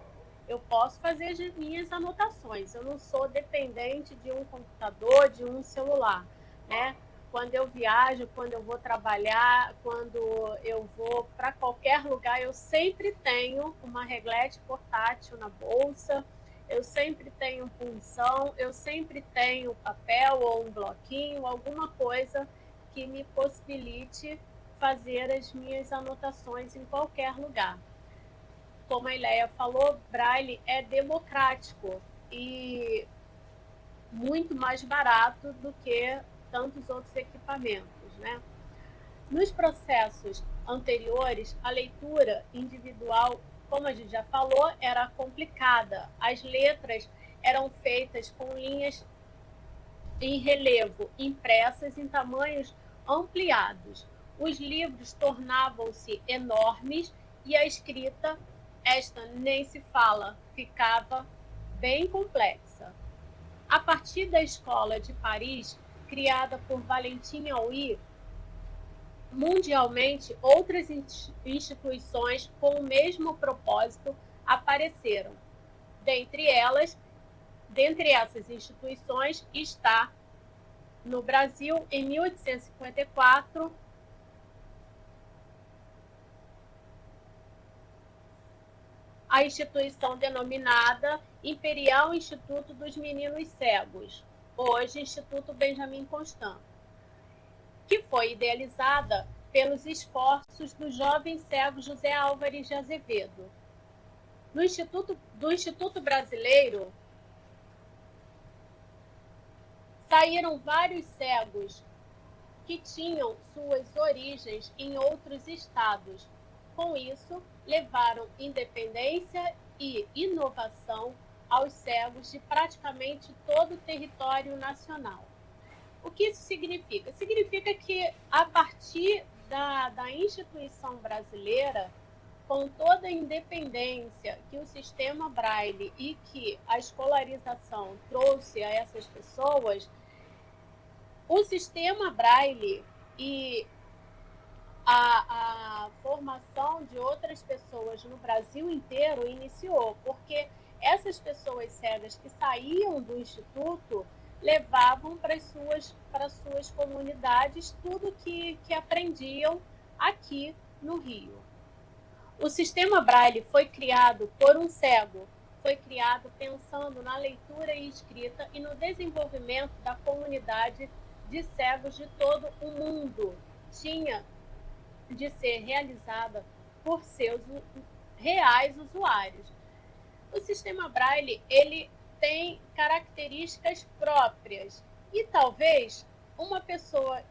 eu posso fazer as minhas anotações. Eu não sou dependente de um computador, de um celular, né? Quando eu viajo, quando eu vou trabalhar, quando eu vou para qualquer lugar, eu sempre tenho uma reglete portátil na bolsa, eu sempre tenho um punção, eu sempre tenho papel ou um bloquinho, alguma coisa que me possibilite fazer as minhas anotações em qualquer lugar. Como a Ileia falou, Braille é democrático e muito mais barato do que tantos outros equipamentos, né? Nos processos anteriores, a leitura individual, como a gente já falou, era complicada. As letras eram feitas com linhas em relevo, impressas em tamanhos ampliados. Os livros tornavam-se enormes e a escrita, esta nem se fala, ficava bem complexa. A partir da Escola de Paris, criada por Valentin Hauy, mundialmente outras instituições com o mesmo propósito apareceram. Dentre essas instituições está, no Brasil, em 1854, a instituição denominada Imperial Instituto dos Meninos Cegos, hoje Instituto Benjamin Constant, que foi idealizada pelos esforços do jovem cego José Álvares de Azevedo. Do Instituto Brasileiro saíram vários cegos que tinham suas origens em outros estados. Com isso, levaram independência e inovação aos cegos de praticamente todo o território nacional. O que isso significa? Significa que, a partir da instituição brasileira, com toda a independência que o sistema Braille e que a escolarização trouxe a essas pessoas, o sistema Braille e a formação de outras pessoas no Brasil inteiro iniciou, porque essas pessoas cegas que saíam do Instituto levavam para suas comunidades tudo que aprendiam aqui no Rio. O sistema Braille foi criado por um cego, foi criado pensando na leitura e escrita e no desenvolvimento da comunidade de cegos de todo o mundo. Tinha de ser realizada por seus reais usuários. O sistema Braille, ele tem características próprias e talvez uma pessoa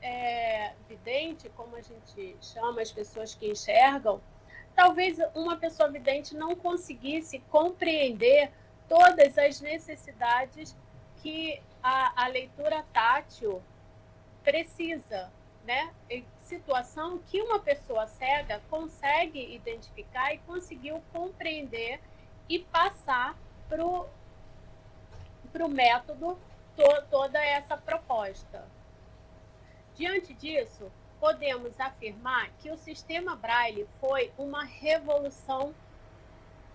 vidente, como a gente chama as pessoas que enxergam, talvez uma pessoa vidente não conseguisse compreender todas as necessidades que a leitura tátil precisa, né? Situação que uma pessoa cega consegue identificar e conseguiu compreender e passar para o método toda essa proposta. Diante disso, podemos afirmar que o sistema Braille foi uma revolução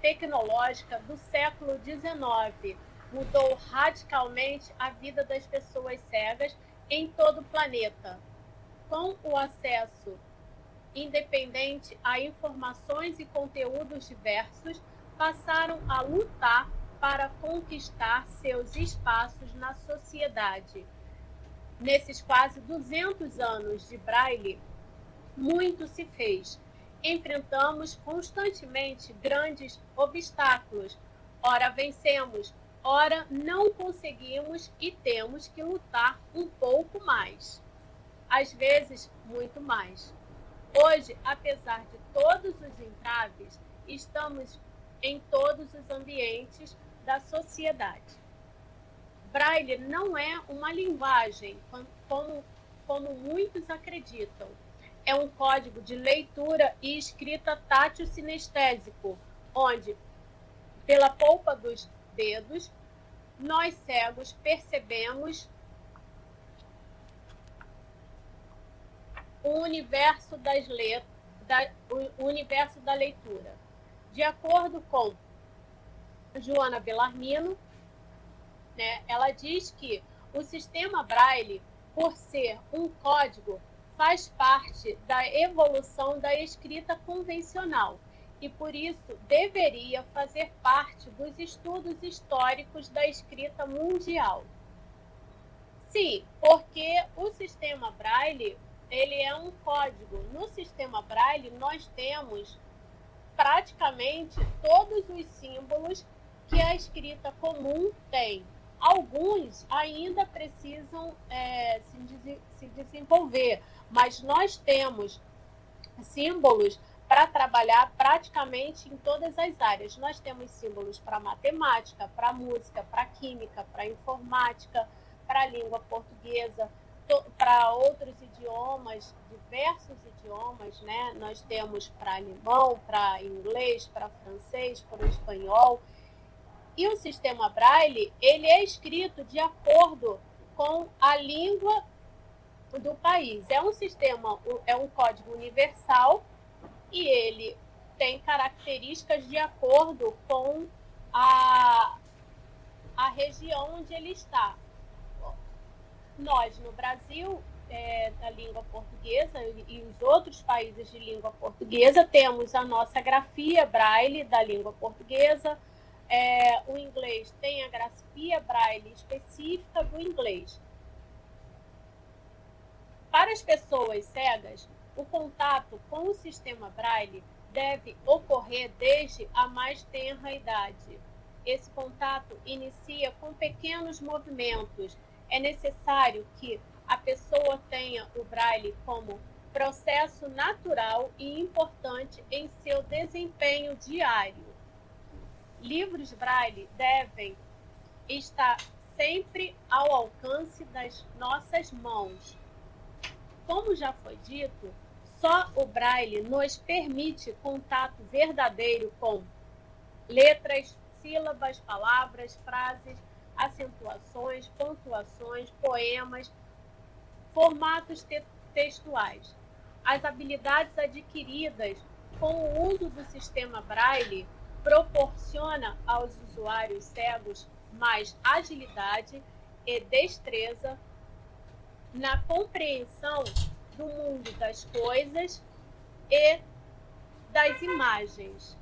tecnológica do século XIX. Mudou radicalmente a vida das pessoas cegas em todo o planeta. Com o acesso independente a informações e conteúdos diversos, passaram a lutar para conquistar seus espaços na sociedade. Nesses quase 200 anos de Braille, muito se fez. enfrentamos constantemente grandes obstáculos. Ora vencemos, ora não conseguimos e temos que lutar um pouco mais. Às vezes, muito mais. Hoje, apesar de todos os entraves, estamos em todos os ambientes da sociedade. Braille não é uma linguagem, como muitos acreditam. É um código de leitura e escrita tátil-sinestésico, onde, pela polpa dos dedos, nós cegos percebemos o universo o universo da leitura. De acordo com Joana Bellarmino, né, ela diz que o sistema Braille, por ser um código, faz parte da evolução da escrita convencional e, por isso, deveria fazer parte dos estudos históricos da escrita mundial. Sim, porque o sistema Braille, ele é um código. No sistema Braille, nós temos praticamente todos os símbolos que a escrita comum tem. Alguns ainda precisam se desenvolver, mas nós temos símbolos para trabalhar praticamente em todas as áreas. Nós temos símbolos para matemática, para música, para química, para informática, para a língua portuguesa, para outros idiomas, diversos idiomas, né? Nós temos para alemão, para inglês, para francês, para o espanhol. E o sistema Braille, ele é escrito de acordo com a língua do país. É um sistema, é um código universal e ele tem características de acordo com a região onde ele está. Nós, no Brasil, da língua portuguesa e os outros países de língua portuguesa, temos a nossa grafia Braille da língua portuguesa. O inglês tem a grafia Braille específica do inglês. Para as pessoas cegas, o contato com o sistema Braille deve ocorrer desde a mais tenra idade. Esse contato inicia com pequenos movimentos. É necessário que a pessoa tenha o Braille como processo natural e importante em seu desempenho diário. Livros Braille devem estar sempre ao alcance das nossas mãos. Como já foi dito, só o Braille nos permite contato verdadeiro com letras, sílabas, palavras, frases, acentuações, pontuações, poemas, formatos textuais. As habilidades adquiridas com o uso do sistema Braille proporciona aos usuários cegos mais agilidade e destreza na compreensão do mundo das coisas e das imagens.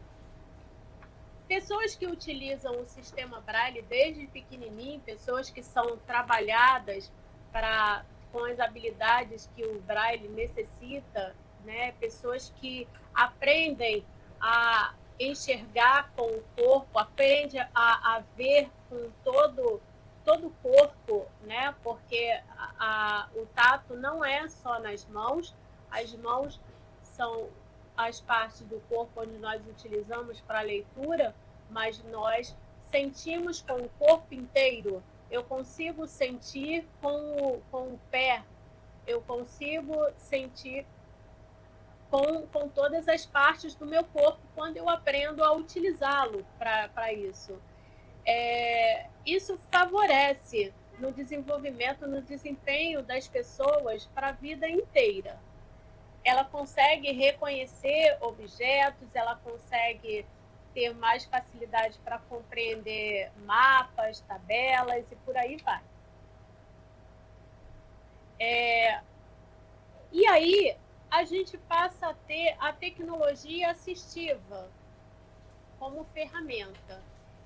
Pessoas que utilizam o sistema Braille desde pequenininho, pessoas que são trabalhadas com as habilidades que o Braille necessita, né? Pessoas que aprendem a enxergar com o corpo, aprende a ver com todo o corpo, né? Porque o tato não é só nas mãos, as mãos são as partes do corpo onde nós utilizamos para a leitura, mas nós sentimos com o corpo inteiro. Eu consigo sentir com o pé, eu consigo sentir com todas as partes do meu corpo quando eu aprendo a utilizá-lo para isso. Isso favorece no desenvolvimento, no desempenho das pessoas para a vida inteira. Ela consegue reconhecer objetos, ela consegue ter mais facilidade para compreender mapas, tabelas e por aí vai. E aí a gente passa a ter a tecnologia assistiva como ferramenta.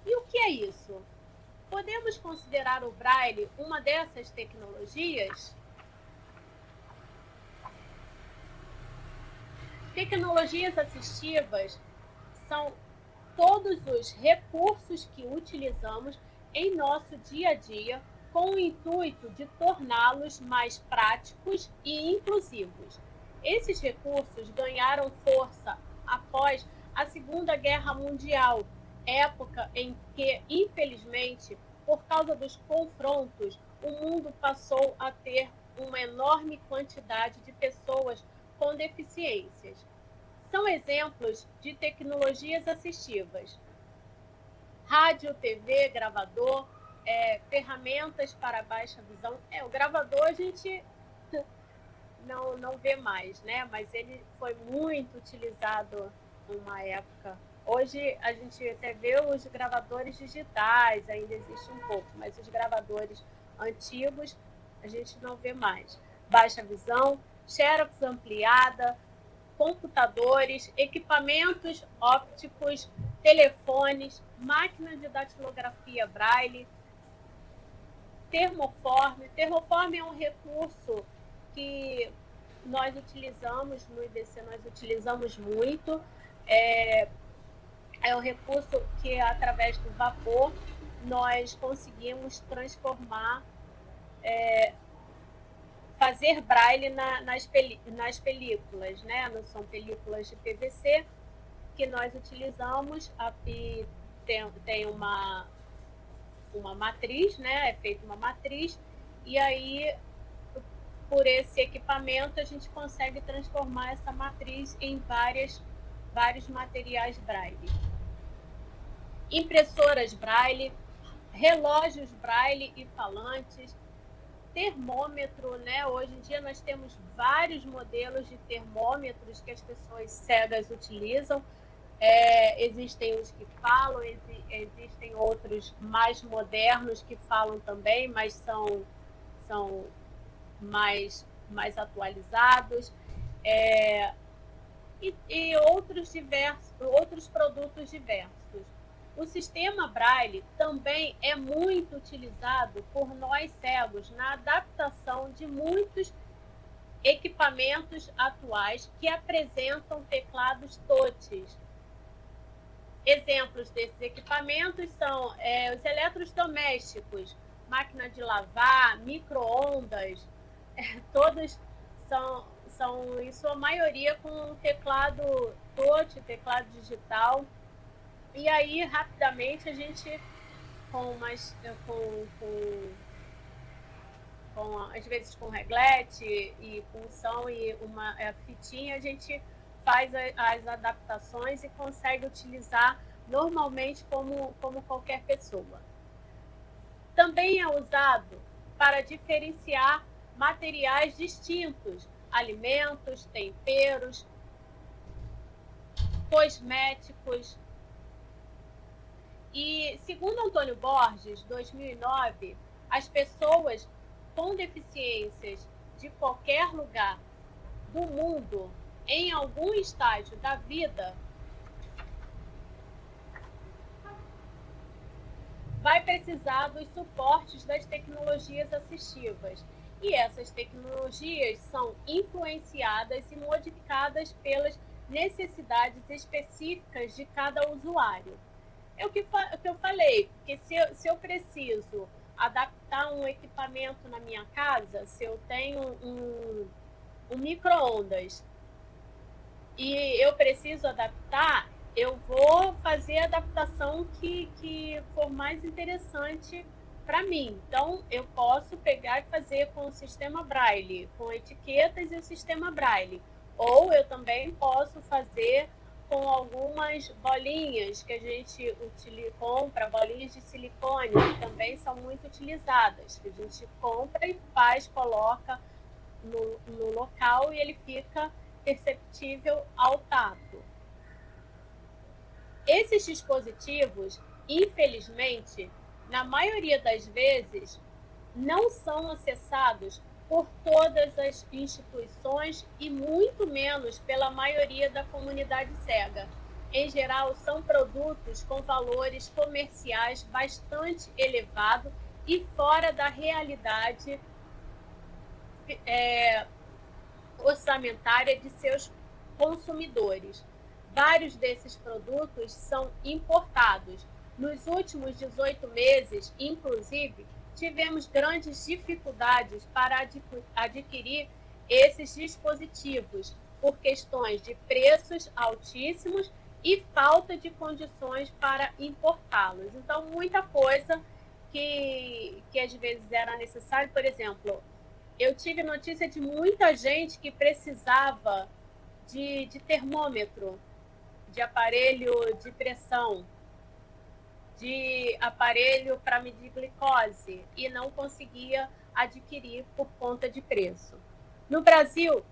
E o que é isso? Podemos considerar o Braille uma dessas tecnologias? Tecnologias assistivas são todos os recursos que utilizamos em nosso dia a dia com o intuito de torná-los mais práticos e inclusivos. Esses recursos ganharam força após a Segunda Guerra Mundial, época em que, infelizmente, por causa dos confrontos, o mundo passou a ter uma enorme quantidade de pessoas com deficiências. São exemplos de tecnologias assistivas: rádio, TV, gravador, ferramentas para baixa visão. O gravador a gente não vê mais, né? Mas ele foi muito utilizado numa época. Hoje a gente até vê os gravadores digitais, ainda existe um pouco, mas os gravadores antigos a gente não vê mais. Baixa visão, xerox ampliada, computadores, equipamentos ópticos, telefones, máquinas de datilografia braille, termoforme. Termoforme é um recurso que nós utilizamos, no IDC nós utilizamos muito. É um recurso que, através do vapor, nós conseguimos transformar, fazer braille nas películas, né? São películas de PVC que nós utilizamos, e tem uma matriz, né? É feita uma matriz, e aí, por esse equipamento, a gente consegue transformar essa matriz em vários materiais braille. Impressoras braille, relógios braille e falantes, termômetro, né? Hoje em dia nós temos vários modelos de termômetros que as pessoas cegas utilizam. Existem os que falam, existem outros mais modernos que falam também, mas são mais atualizados, e outros produtos diversos. O sistema Braille também é muito utilizado por nós cegos na adaptação de muitos equipamentos atuais que apresentam teclados touch. Exemplos desses equipamentos são os eletrodomésticos, máquina de lavar, micro-ondas, todos são, em sua maioria, com teclado touch, teclado digital. E aí, rapidamente, a gente, às vezes com reglete e punção e uma fitinha, a gente faz as adaptações e consegue utilizar normalmente como qualquer pessoa. Também é usado para diferenciar materiais distintos, alimentos, temperos, cosméticos. E, segundo Antônio Borges, 2009, as pessoas com deficiências de qualquer lugar do mundo, em algum estágio da vida, vai precisar dos suportes das tecnologias assistivas. E essas tecnologias são influenciadas e modificadas pelas necessidades específicas de cada usuário. É o que eu falei, porque se eu preciso adaptar um equipamento na minha casa, se eu tenho um micro-ondas e eu preciso adaptar, eu vou fazer a adaptação que for mais interessante para mim. Então, eu posso pegar e fazer com o sistema Braille, com etiquetas e o sistema Braille. Ou eu também posso fazer com algumas bolinhas que a gente compra, bolinhas de silicone, que também são muito utilizadas, que a gente compra e coloca no local e ele fica perceptível ao tato. Esses dispositivos, infelizmente, na maioria das vezes, não são acessados por todas as instituições e muito menos pela maioria da comunidade cega. Em geral, são produtos com valores comerciais bastante elevados e fora da realidade orçamentária de seus consumidores. Vários desses produtos são importados. Nos últimos 18 meses, inclusive, tivemos grandes dificuldades para adquirir esses dispositivos, por questões de preços altíssimos e falta de condições para importá-los. Então, muita coisa que às vezes era necessário. Por exemplo, eu tive notícia de muita gente que precisava de termômetro, de aparelho de pressão, de aparelho para medir glicose, e não conseguia adquirir por conta de preço. No Brasil,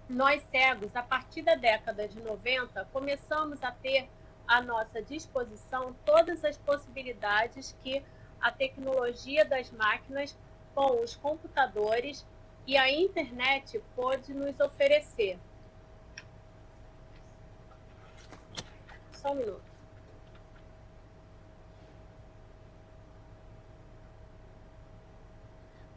nós cegos, a partir da década de 90, começamos a ter à nossa disposição todas as possibilidades que a tecnologia das máquinas com os computadores e a internet pôde nos oferecer. Só um minuto.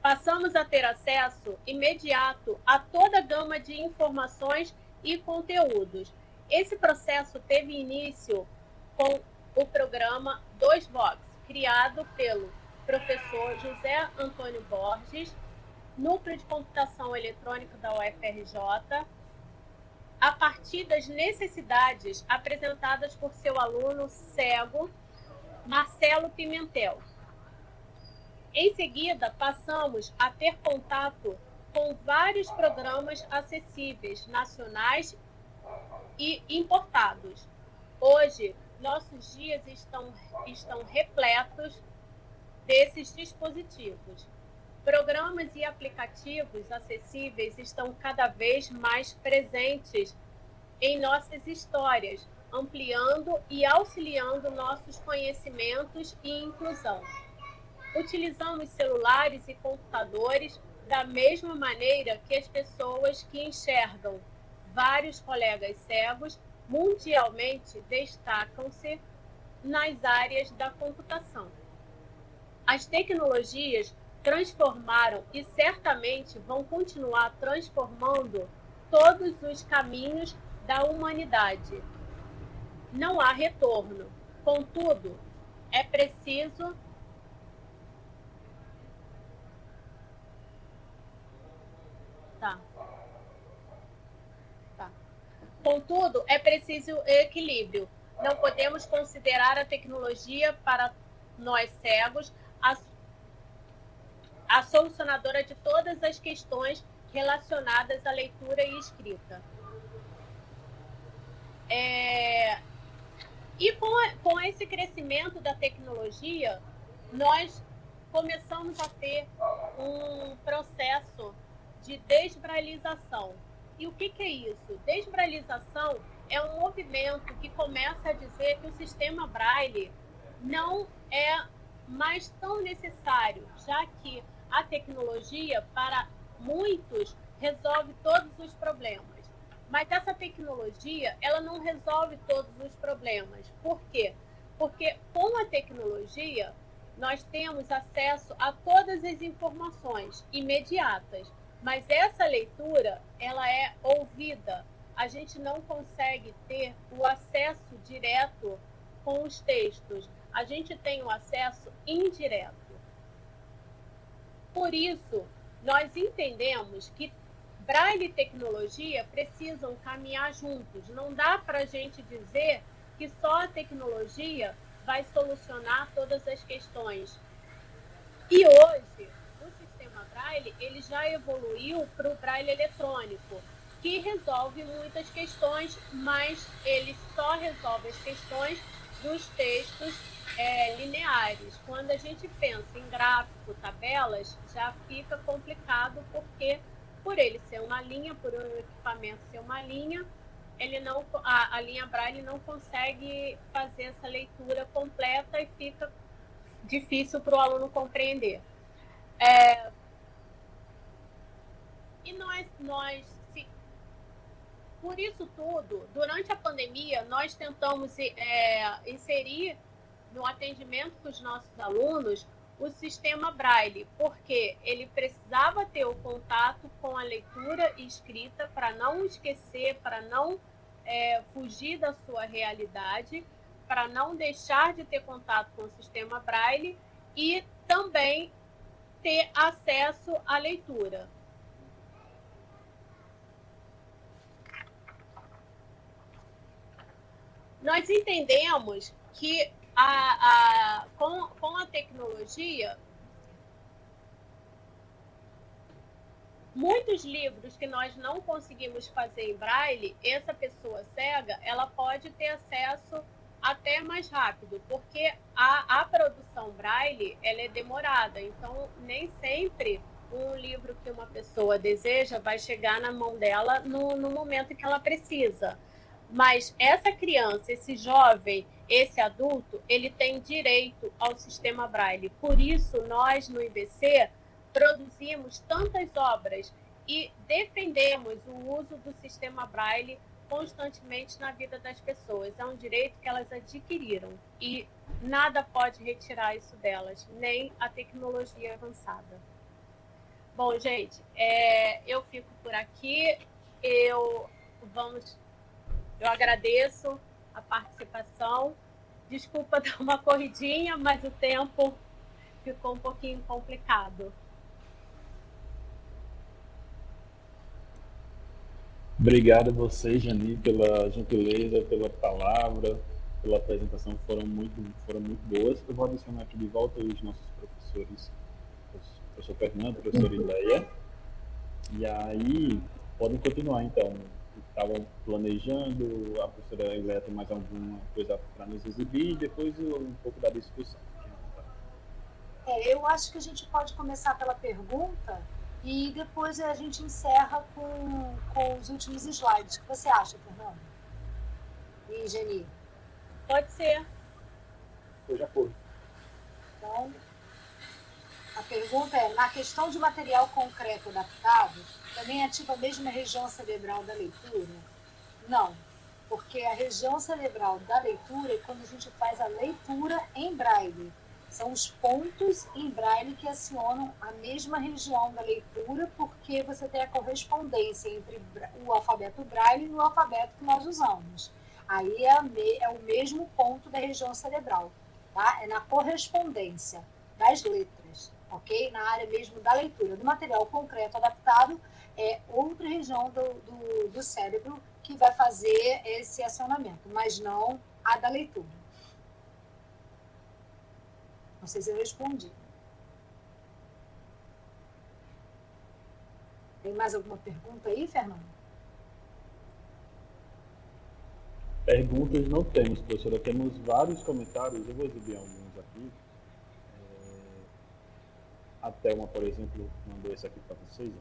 Passamos a ter acesso imediato a toda a gama de informações e conteúdos. Esse processo teve início com o programa 2Vox, criado pelo professor José Antônio Borges, Núcleo de Computação Eletrônica da UFRJ, a partir das necessidades apresentadas por seu aluno cego, Marcelo Pimentel. Em seguida, passamos a ter contato com vários programas acessíveis, nacionais e importados. Hoje, nossos dias estão repletos desses dispositivos. Programas e aplicativos acessíveis estão cada vez mais presentes em nossas histórias, ampliando e auxiliando nossos conhecimentos e inclusão. Utilizamos celulares e computadores da mesma maneira que as pessoas que enxergam. Vários colegas cegos mundialmente destacam-se nas áreas da computação. As tecnologias transformaram e certamente vão continuar transformando todos os caminhos da humanidade. Não há retorno. Contudo, é preciso Contudo, é preciso equilíbrio. Não podemos considerar a tecnologia para nós cegos a solucionadora de todas as questões relacionadas à leitura e escrita. E com esse crescimento da tecnologia, nós começamos a ter um processo de desbrailização. E o que é isso? Desbrailização é um movimento que começa a dizer que o sistema Braille não é mais tão necessário, já que a tecnologia, para muitos, resolve todos os problemas. Mas essa tecnologia, ela não resolve todos os problemas. Por quê? Porque com a tecnologia, nós temos acesso a todas as informações imediatas. Mas essa leitura, ela é ouvida. A gente não consegue ter o acesso direto com os textos. A gente tem o acesso indireto. Por isso, nós entendemos que Braille e tecnologia precisam caminhar juntos. Não dá para a gente dizer que só a tecnologia vai solucionar todas as questões. E hoje, o sistema Braille ele já evoluiu para o Braille eletrônico, que resolve muitas questões, mas ele só resolve as questões dos textos lineares. Quando a gente pensa em gráfico, tabelas, já fica complicado, porque por ele ser uma linha, por um equipamento ser uma linha, a linha Braille não consegue fazer essa leitura completa e fica difícil para o aluno compreender. Por isso tudo, durante a pandemia, nós tentamos inserir no atendimento dos nossos alunos o sistema Braille, porque ele precisava ter o contato com a leitura e escrita para não esquecer, para não fugir da sua realidade, para não deixar de ter contato com o sistema Braille e também ter acesso à leitura. Nós entendemos que com a tecnologia, muitos livros que nós não conseguimos fazer em Braille, essa pessoa cega, ela pode ter acesso até mais rápido, porque a produção Braille, ela é demorada, então nem sempre um livro que uma pessoa deseja vai chegar na mão dela no momento que ela precisa. Mas essa criança, esse jovem, esse adulto, ele tem direito ao sistema Braille. Por isso, nós, no IBC, produzimos tantas obras e defendemos o uso do sistema Braille constantemente na vida das pessoas. É um direito que elas adquiriram e nada pode retirar isso delas, nem a tecnologia avançada. Bom, gente, eu fico por aqui. Eu agradeço a participação. Desculpa dar uma corridinha, mas o tempo ficou um pouquinho complicado. Obrigado a você, Jani, pela gentileza, pela palavra, pela apresentação, foram muito boas. Eu vou adicionar aqui de volta os nossos professores, o professor Fernando, o professor Ileia, e aí podem continuar, então. Estavam planejando, a professora Ileia tem mais alguma coisa para nos exibir, e depois um pouco da discussão. Eu acho que a gente pode começar pela pergunta e depois a gente encerra com os últimos slides. O que você acha, Fernando? E Geni? Pode ser. Eu já fui. Então, a pergunta é, na questão de material concreto adaptado, também ativa a mesma região cerebral da leitura? Não, porque a região cerebral da leitura é quando a gente faz a leitura em Braille. São os pontos em Braille que acionam a mesma região da leitura, porque você tem a correspondência entre o alfabeto Braille e o alfabeto que nós usamos. Aí é o mesmo ponto da região cerebral, tá? É na correspondência das letras, ok? Na área mesmo da leitura. Do material concreto adaptado, é outra região do cérebro que vai fazer esse acionamento, mas não a da leitura. Não sei se eu respondi. Tem mais alguma pergunta aí, Fernando? Perguntas não temos, professora. Temos vários comentários. Eu vou exibir alguns aqui. A Thelma, por exemplo, mandou esse aqui para vocês.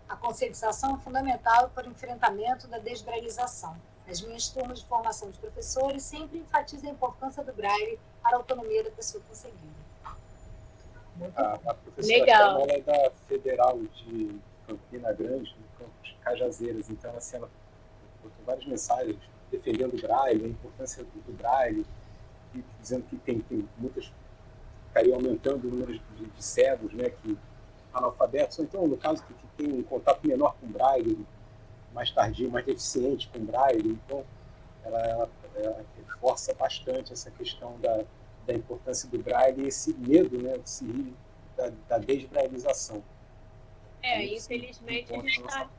A conscientização é fundamental para o enfrentamento da desbrailização. As minhas turmas de formação de professores sempre enfatizam a importância do Braille para a autonomia da pessoa conseguida. A professora Legal. Ela é da Federal de Campina Grande, no campus de Cajazeiras. Então, assim, ela botou várias mensagens defendendo o Braille, a importância do Braille, e dizendo que tem muitas, estaria aumentando o número de cegos, né, que analfabetos, ou então, no caso, que tem um contato menor com o Braille, mais tardio, mais deficiente com o Braille. Então, ela reforça bastante essa questão da importância do Braille e esse medo, né, da desbrailização. Infelizmente, a gente está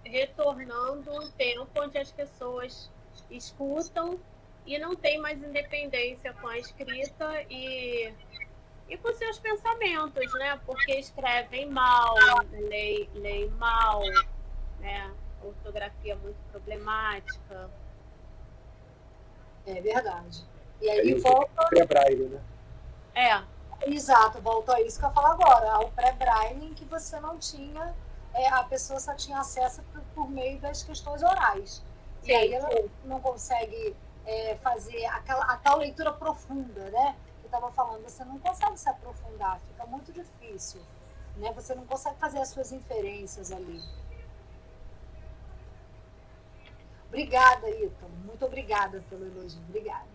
retornando um tempo onde as pessoas escutam e não tem mais independência com a escrita e com seus pensamentos, né? Porque escrevem mal, leem mal, né? Ortografia muito problemática. É verdade. E aí volta... Pré-Braille, né? Exato, volta a isso que eu falo agora, ao pré-Braille em que você não tinha, a pessoa só tinha acesso por meio das questões orais. Sim. E aí ela não consegue fazer a tal leitura profunda, né? Que eu estava falando, você não consegue se aprofundar, fica muito difícil, né? Você não consegue fazer as suas inferências ali. Obrigada, Ítalo. Muito obrigada pelo elogio. Obrigada.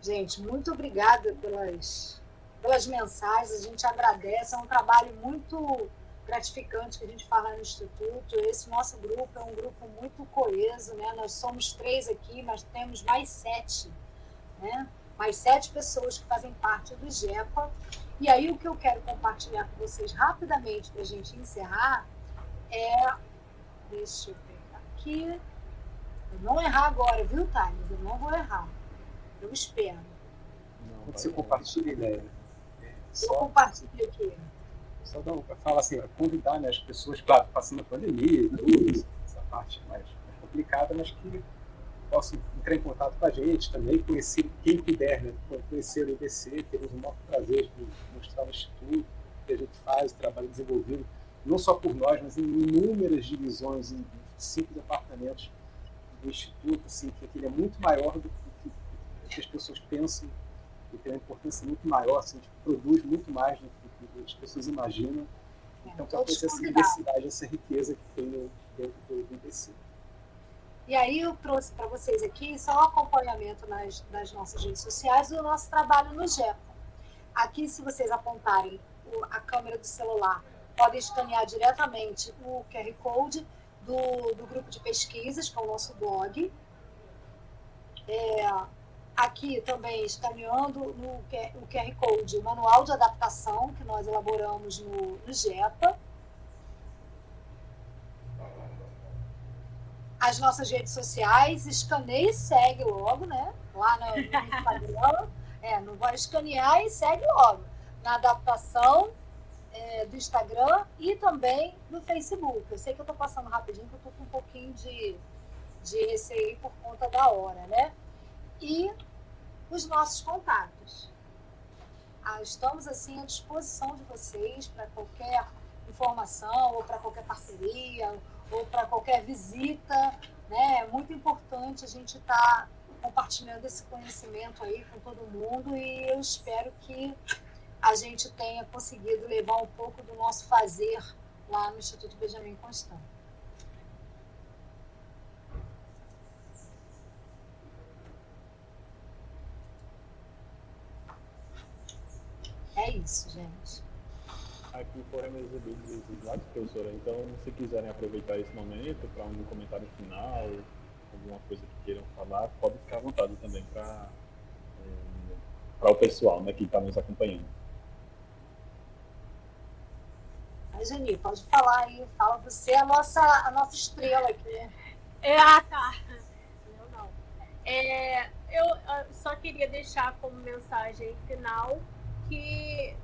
Gente, muito obrigada pelas mensagens, a gente agradece, é um trabalho muito gratificante que a gente faz no Instituto. Esse nosso grupo é um grupo muito coeso, né? Nós somos 3 aqui, mas temos mais 7, né? Mais 7 pessoas que fazem parte do GEPA. E aí o que eu quero compartilhar com vocês rapidamente para a gente encerrar é... Deixa eu pegar aqui. Eu não errar agora, viu, Thales? Eu não vou errar. Eu espero. Quando você compartilha ideia, Eu compartilho aqui. Só fala assim, convidar, né, as pessoas, claro, passando a pandemia, essa parte mais complicada, mas que possam entrar em contato com a gente também, conhecer quem puder, né, conhecer o IBC, termos um maior prazer de mostrar o Instituto, o que a gente faz, o trabalho desenvolvido, não só por nós, mas em inúmeras divisões, em 5 departamentos do Instituto, assim, que ele é muito maior do que as pessoas pensam, e tem uma importância muito maior, assim, a gente produz muito mais do que as pessoas imaginam. Então, para ter essa diversidade, essa riqueza que tem dentro do IBC. E aí eu trouxe para vocês aqui só um acompanhamento nas nossas redes sociais do nosso trabalho no GEPA. Aqui, se vocês apontarem a câmera do celular, podem escanear diretamente o QR Code do grupo de pesquisas, que é o nosso blog. Aqui também escaneando o QR Code, o manual de adaptação que nós elaboramos no GEPA. As nossas redes sociais, escaneia e segue logo, né? Lá no Instagram. Não vai escanear e segue logo. Na adaptação do Instagram e também no Facebook. Eu sei que eu estou passando rapidinho, porque eu estou com um pouquinho de receio por conta da hora, né? E os nossos contatos. Estamos assim à disposição de vocês para qualquer informação, ou para qualquer parceria, ou para qualquer visita, né? É muito importante a gente estar compartilhando esse conhecimento aí com todo mundo, e eu espero que a gente tenha conseguido levar um pouco do nosso fazer lá no Instituto Benjamin Constant. É isso, gente. Aqui foram exibidos os slides, professora. Então, se quiserem aproveitar esse momento para um comentário final, alguma coisa que queiram falar, pode ficar à vontade também para o pessoal, né, que está nos acompanhando. Geni, pode falar aí. Fala você, a nossa estrela aqui. Tá. Não. Eu só queria deixar como mensagem final que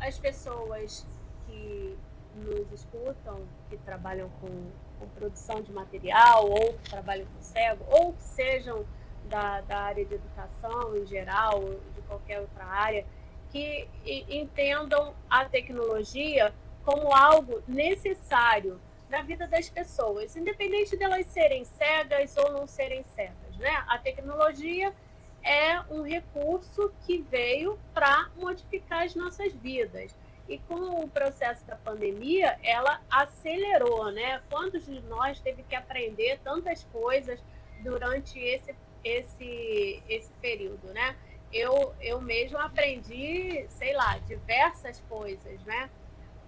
as pessoas que nos escutam, que trabalham com produção de material, ou que trabalham com cego, ou que sejam da área de educação em geral, ou de qualquer outra área, que entendam a tecnologia como algo necessário na vida das pessoas, independente delas serem cegas ou não serem cegas, né? A tecnologia é um recurso que veio para modificar as nossas vidas. E com o processo da pandemia, ela acelerou, né? Quantos de nós teve que aprender tantas coisas durante esse período, né? Eu mesmo aprendi, sei lá, diversas coisas, né?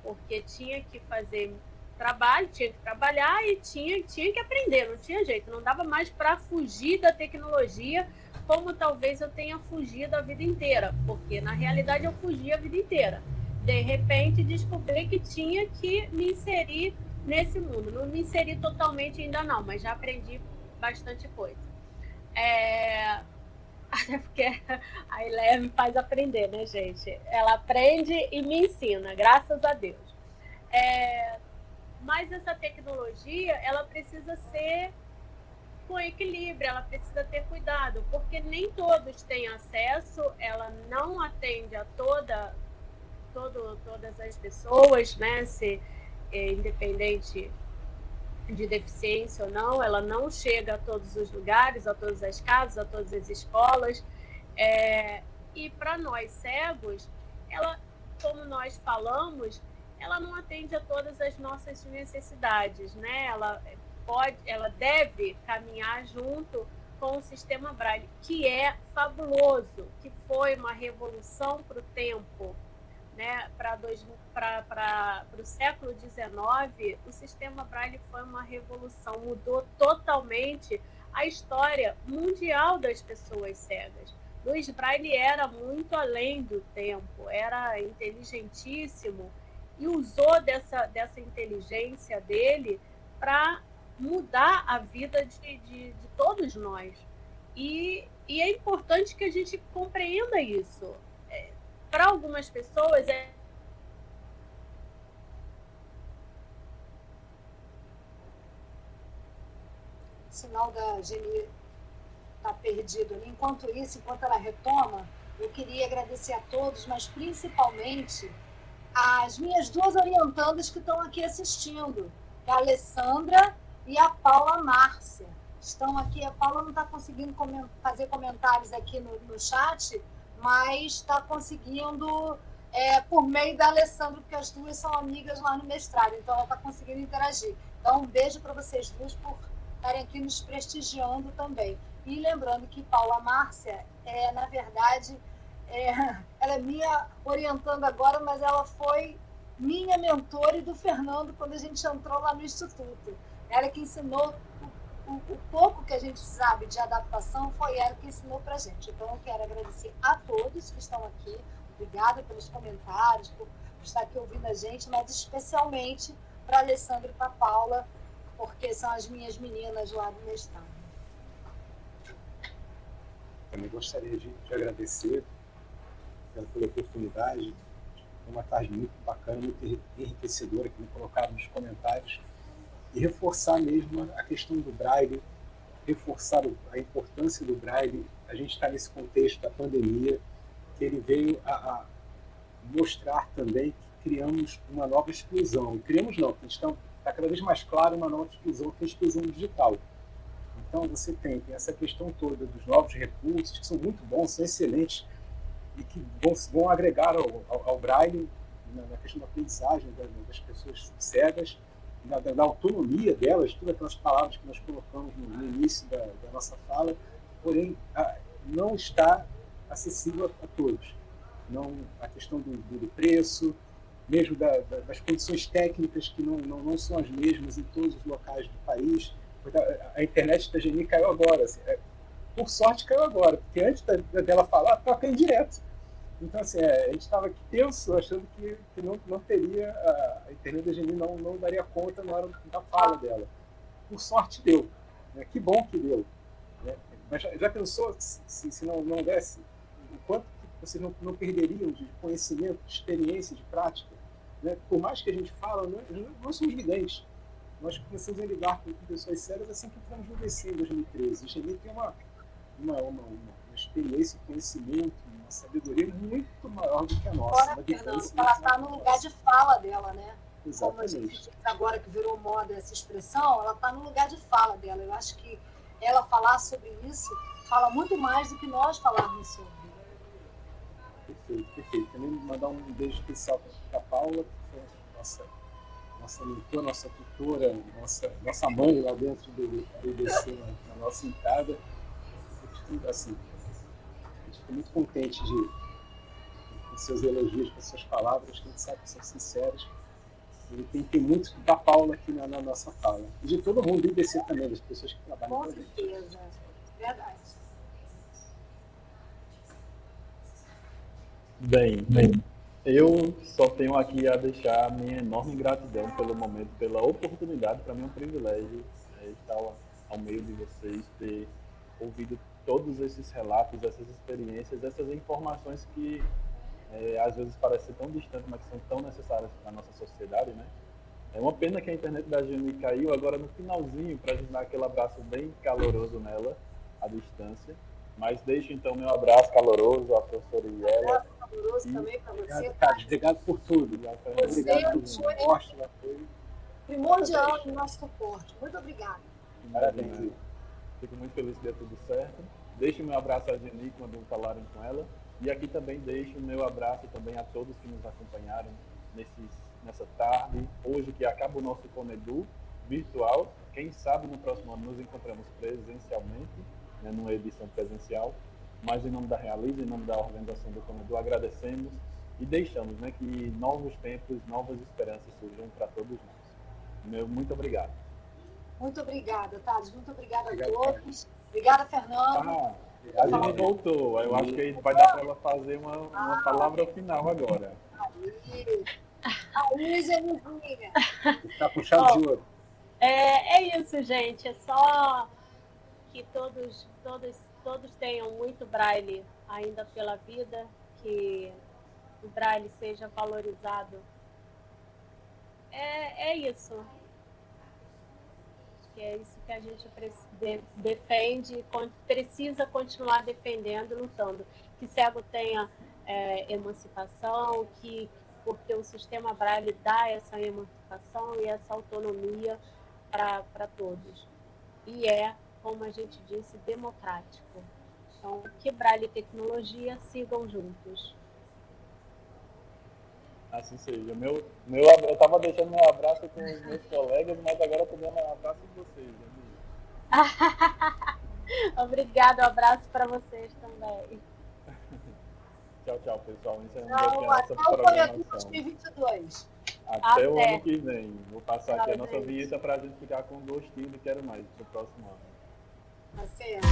Porque tinha que fazer trabalho, tinha que trabalhar e tinha que aprender, não tinha jeito, não dava mais para fugir da tecnologia, como talvez eu tenha fugido a vida inteira, porque na realidade eu fugi a vida inteira. De repente descobri que tinha que me inserir nesse mundo. Não me inseri totalmente ainda não, mas já aprendi bastante coisa. Até porque a Ileia me faz aprender, né, gente? Ela aprende e me ensina, graças a Deus. Mas essa tecnologia, ela precisa ser com equilíbrio, ela precisa ter cuidado, porque nem todos têm acesso, ela não atende a todas as pessoas, né? Independente de deficiência ou não, ela não chega a todos os lugares, a todas as casas, a todas as escolas. E para nós cegos, ela, como nós falamos, ela não atende a todas as nossas necessidades, né? Ela deve caminhar junto com o sistema Braille, que é fabuloso, que foi uma revolução para o tempo, né? Para o século XIX, o sistema Braille foi uma revolução, mudou totalmente a história mundial das pessoas cegas. Luiz Braille era muito além do tempo, era inteligentíssimo e usou dessa inteligência dele para mudar a vida de todos nós. E é importante que a gente compreenda isso. Para algumas pessoas O sinal da Geni está perdido ali. Enquanto isso, enquanto ela retoma, eu queria agradecer a todos, mas principalmente as minhas duas orientandas que estão aqui assistindo, a Alessandra e a Paula Márcia. Estão aqui, a Paula não está conseguindo fazer comentários aqui no chat, mas está conseguindo por meio da Alessandra, porque as duas são amigas lá no mestrado, então ela está conseguindo interagir. Então, um beijo para vocês duas por estarem aqui nos prestigiando também. E lembrando que Paula Márcia, na verdade, ela é minha orientando agora, mas ela foi minha mentora e do Fernando quando a gente entrou lá no Instituto. Ela que ensinou o pouco que a gente sabe de adaptação, foi ela que ensinou para a gente. Então, eu quero agradecer a todos que estão aqui. Obrigada pelos comentários, por estar aqui ouvindo a gente, mas especialmente para a Alessandra e para a Paula, porque são as minhas meninas lá do mestrado. Também gostaria de agradecer pela oportunidade. Foi uma tarde muito bacana, muito enriquecedora, que me colocaram nos comentários, e reforçar mesmo a questão do Braille, reforçar a importância do Braille. A gente está nesse contexto da pandemia, que ele veio a mostrar também que criamos uma nova exclusão. E criamos não, que está cada vez mais claro uma nova exclusão, que é a exclusão digital. Então, você tem essa questão toda dos novos recursos, que são muito bons, são excelentes, e que vão agregar ao Braille na questão da aprendizagem das pessoas cegas, da autonomia delas, todas aquelas palavras que nós colocamos no início da nossa fala, porém, não está acessível a todos. Não, a questão do preço, mesmo das condições técnicas, que não são as mesmas em todos os locais do país. A internet da Geni caiu agora. Assim, por sorte caiu agora, porque antes dela falar, estava caindo direto. Então, assim, a gente estava aqui tenso, achando que não teria, a internet da Geni não daria conta na hora da fala dela. Por sorte deu. Né? Que bom que deu. Né? Mas já pensou se não desse? O quanto que vocês não perderiam de conhecimento, de experiência, de prática? Né? Por mais que a gente fala, nós somos videntes. Nós começamos a lidar com pessoas sérias assim que entramos no DC em 2013. A Geni tem uma experiência, conhecimento, uma sabedoria muito maior do que a nossa. Agora, Fernando, ela está no lugar de fala dela, né? Exatamente. Como a gente diz agora que virou moda essa expressão, ela está no lugar de fala dela. Eu acho que ela falar sobre isso fala muito mais do que nós falarmos sobre. Perfeito. Também mandar um beijo especial para a Paula, que foi nossa mentora, nossa tutora, nossa mãe lá dentro do IBC, na nossa entrada. Assim, a gente fica muito contente com seus elogios, com suas palavras, que a gente sabe que são sinceras. E tem muito da Paula aqui na nossa fala. E de todo mundo do IBC também, das pessoas que trabalham com a gente. Com certeza, verdade. Bem, eu só tenho aqui a deixar a minha enorme gratidão pelo momento, pela oportunidade. Para mim é um privilégio estar ao meio de vocês, ter ouvido todos esses relatos, essas experiências, essas informações que às vezes parecem tão distantes, mas que são tão necessárias para a nossa sociedade, né? É uma pena que a internet da Geni caiu agora no finalzinho, para a gente dar aquele abraço bem caloroso nela, à distância. Mas deixo então meu abraço caloroso à professora Iela. Caloroso também para você. Obrigado por tudo. Obrigado pelo suporte, pelo apoio. Primordial no nosso suporte. Muito obrigada. Parabéns. Fico muito feliz que dê tudo certo. Deixo o meu abraço à Geni quando falarem com ela. E aqui também deixo o meu abraço também a todos que nos acompanharam nessa tarde. Hoje que acaba o nosso Conedu virtual. Quem sabe no próximo ano nos encontramos presencialmente. né, numa edição presencial, mas em nome da Realiza, em nome da organização do Comedor, agradecemos e deixamos, né, que novos tempos, novas esperanças surjam para todos nós. Muito obrigado. Muito obrigada, Thales. Muito obrigada Obrigado, a todos. Obrigada, Fernando. A Jenny voltou. Eu acho que vai dar para ela fazer uma palavra final agora. A Luísa Luzinha. Está com chave de ouro. É isso, gente. É só que todos tenham muito Braille ainda pela vida, que o Braille seja valorizado. É isso. Acho que é isso que a gente defende, precisa continuar defendendo, lutando. Que cego tenha emancipação, porque o sistema Braille dá essa emancipação e essa autonomia para todos. E como a gente disse, democrático. Então, que Braille e tecnologia sigam juntos. Assim seja. Eu estava deixando meu abraço com os meus colegas, mas agora estou dando um abraço em vocês, Jenny. Obrigada, um abraço para vocês também. Tchau, pessoal. Encerramos Não, aqui a nossa até o programação. 2022. Até o ano que vem. Vou passar aqui a nossa gente. vinheta para a gente ficar com gostinho de quero mais para o próximo ano. Tá certo.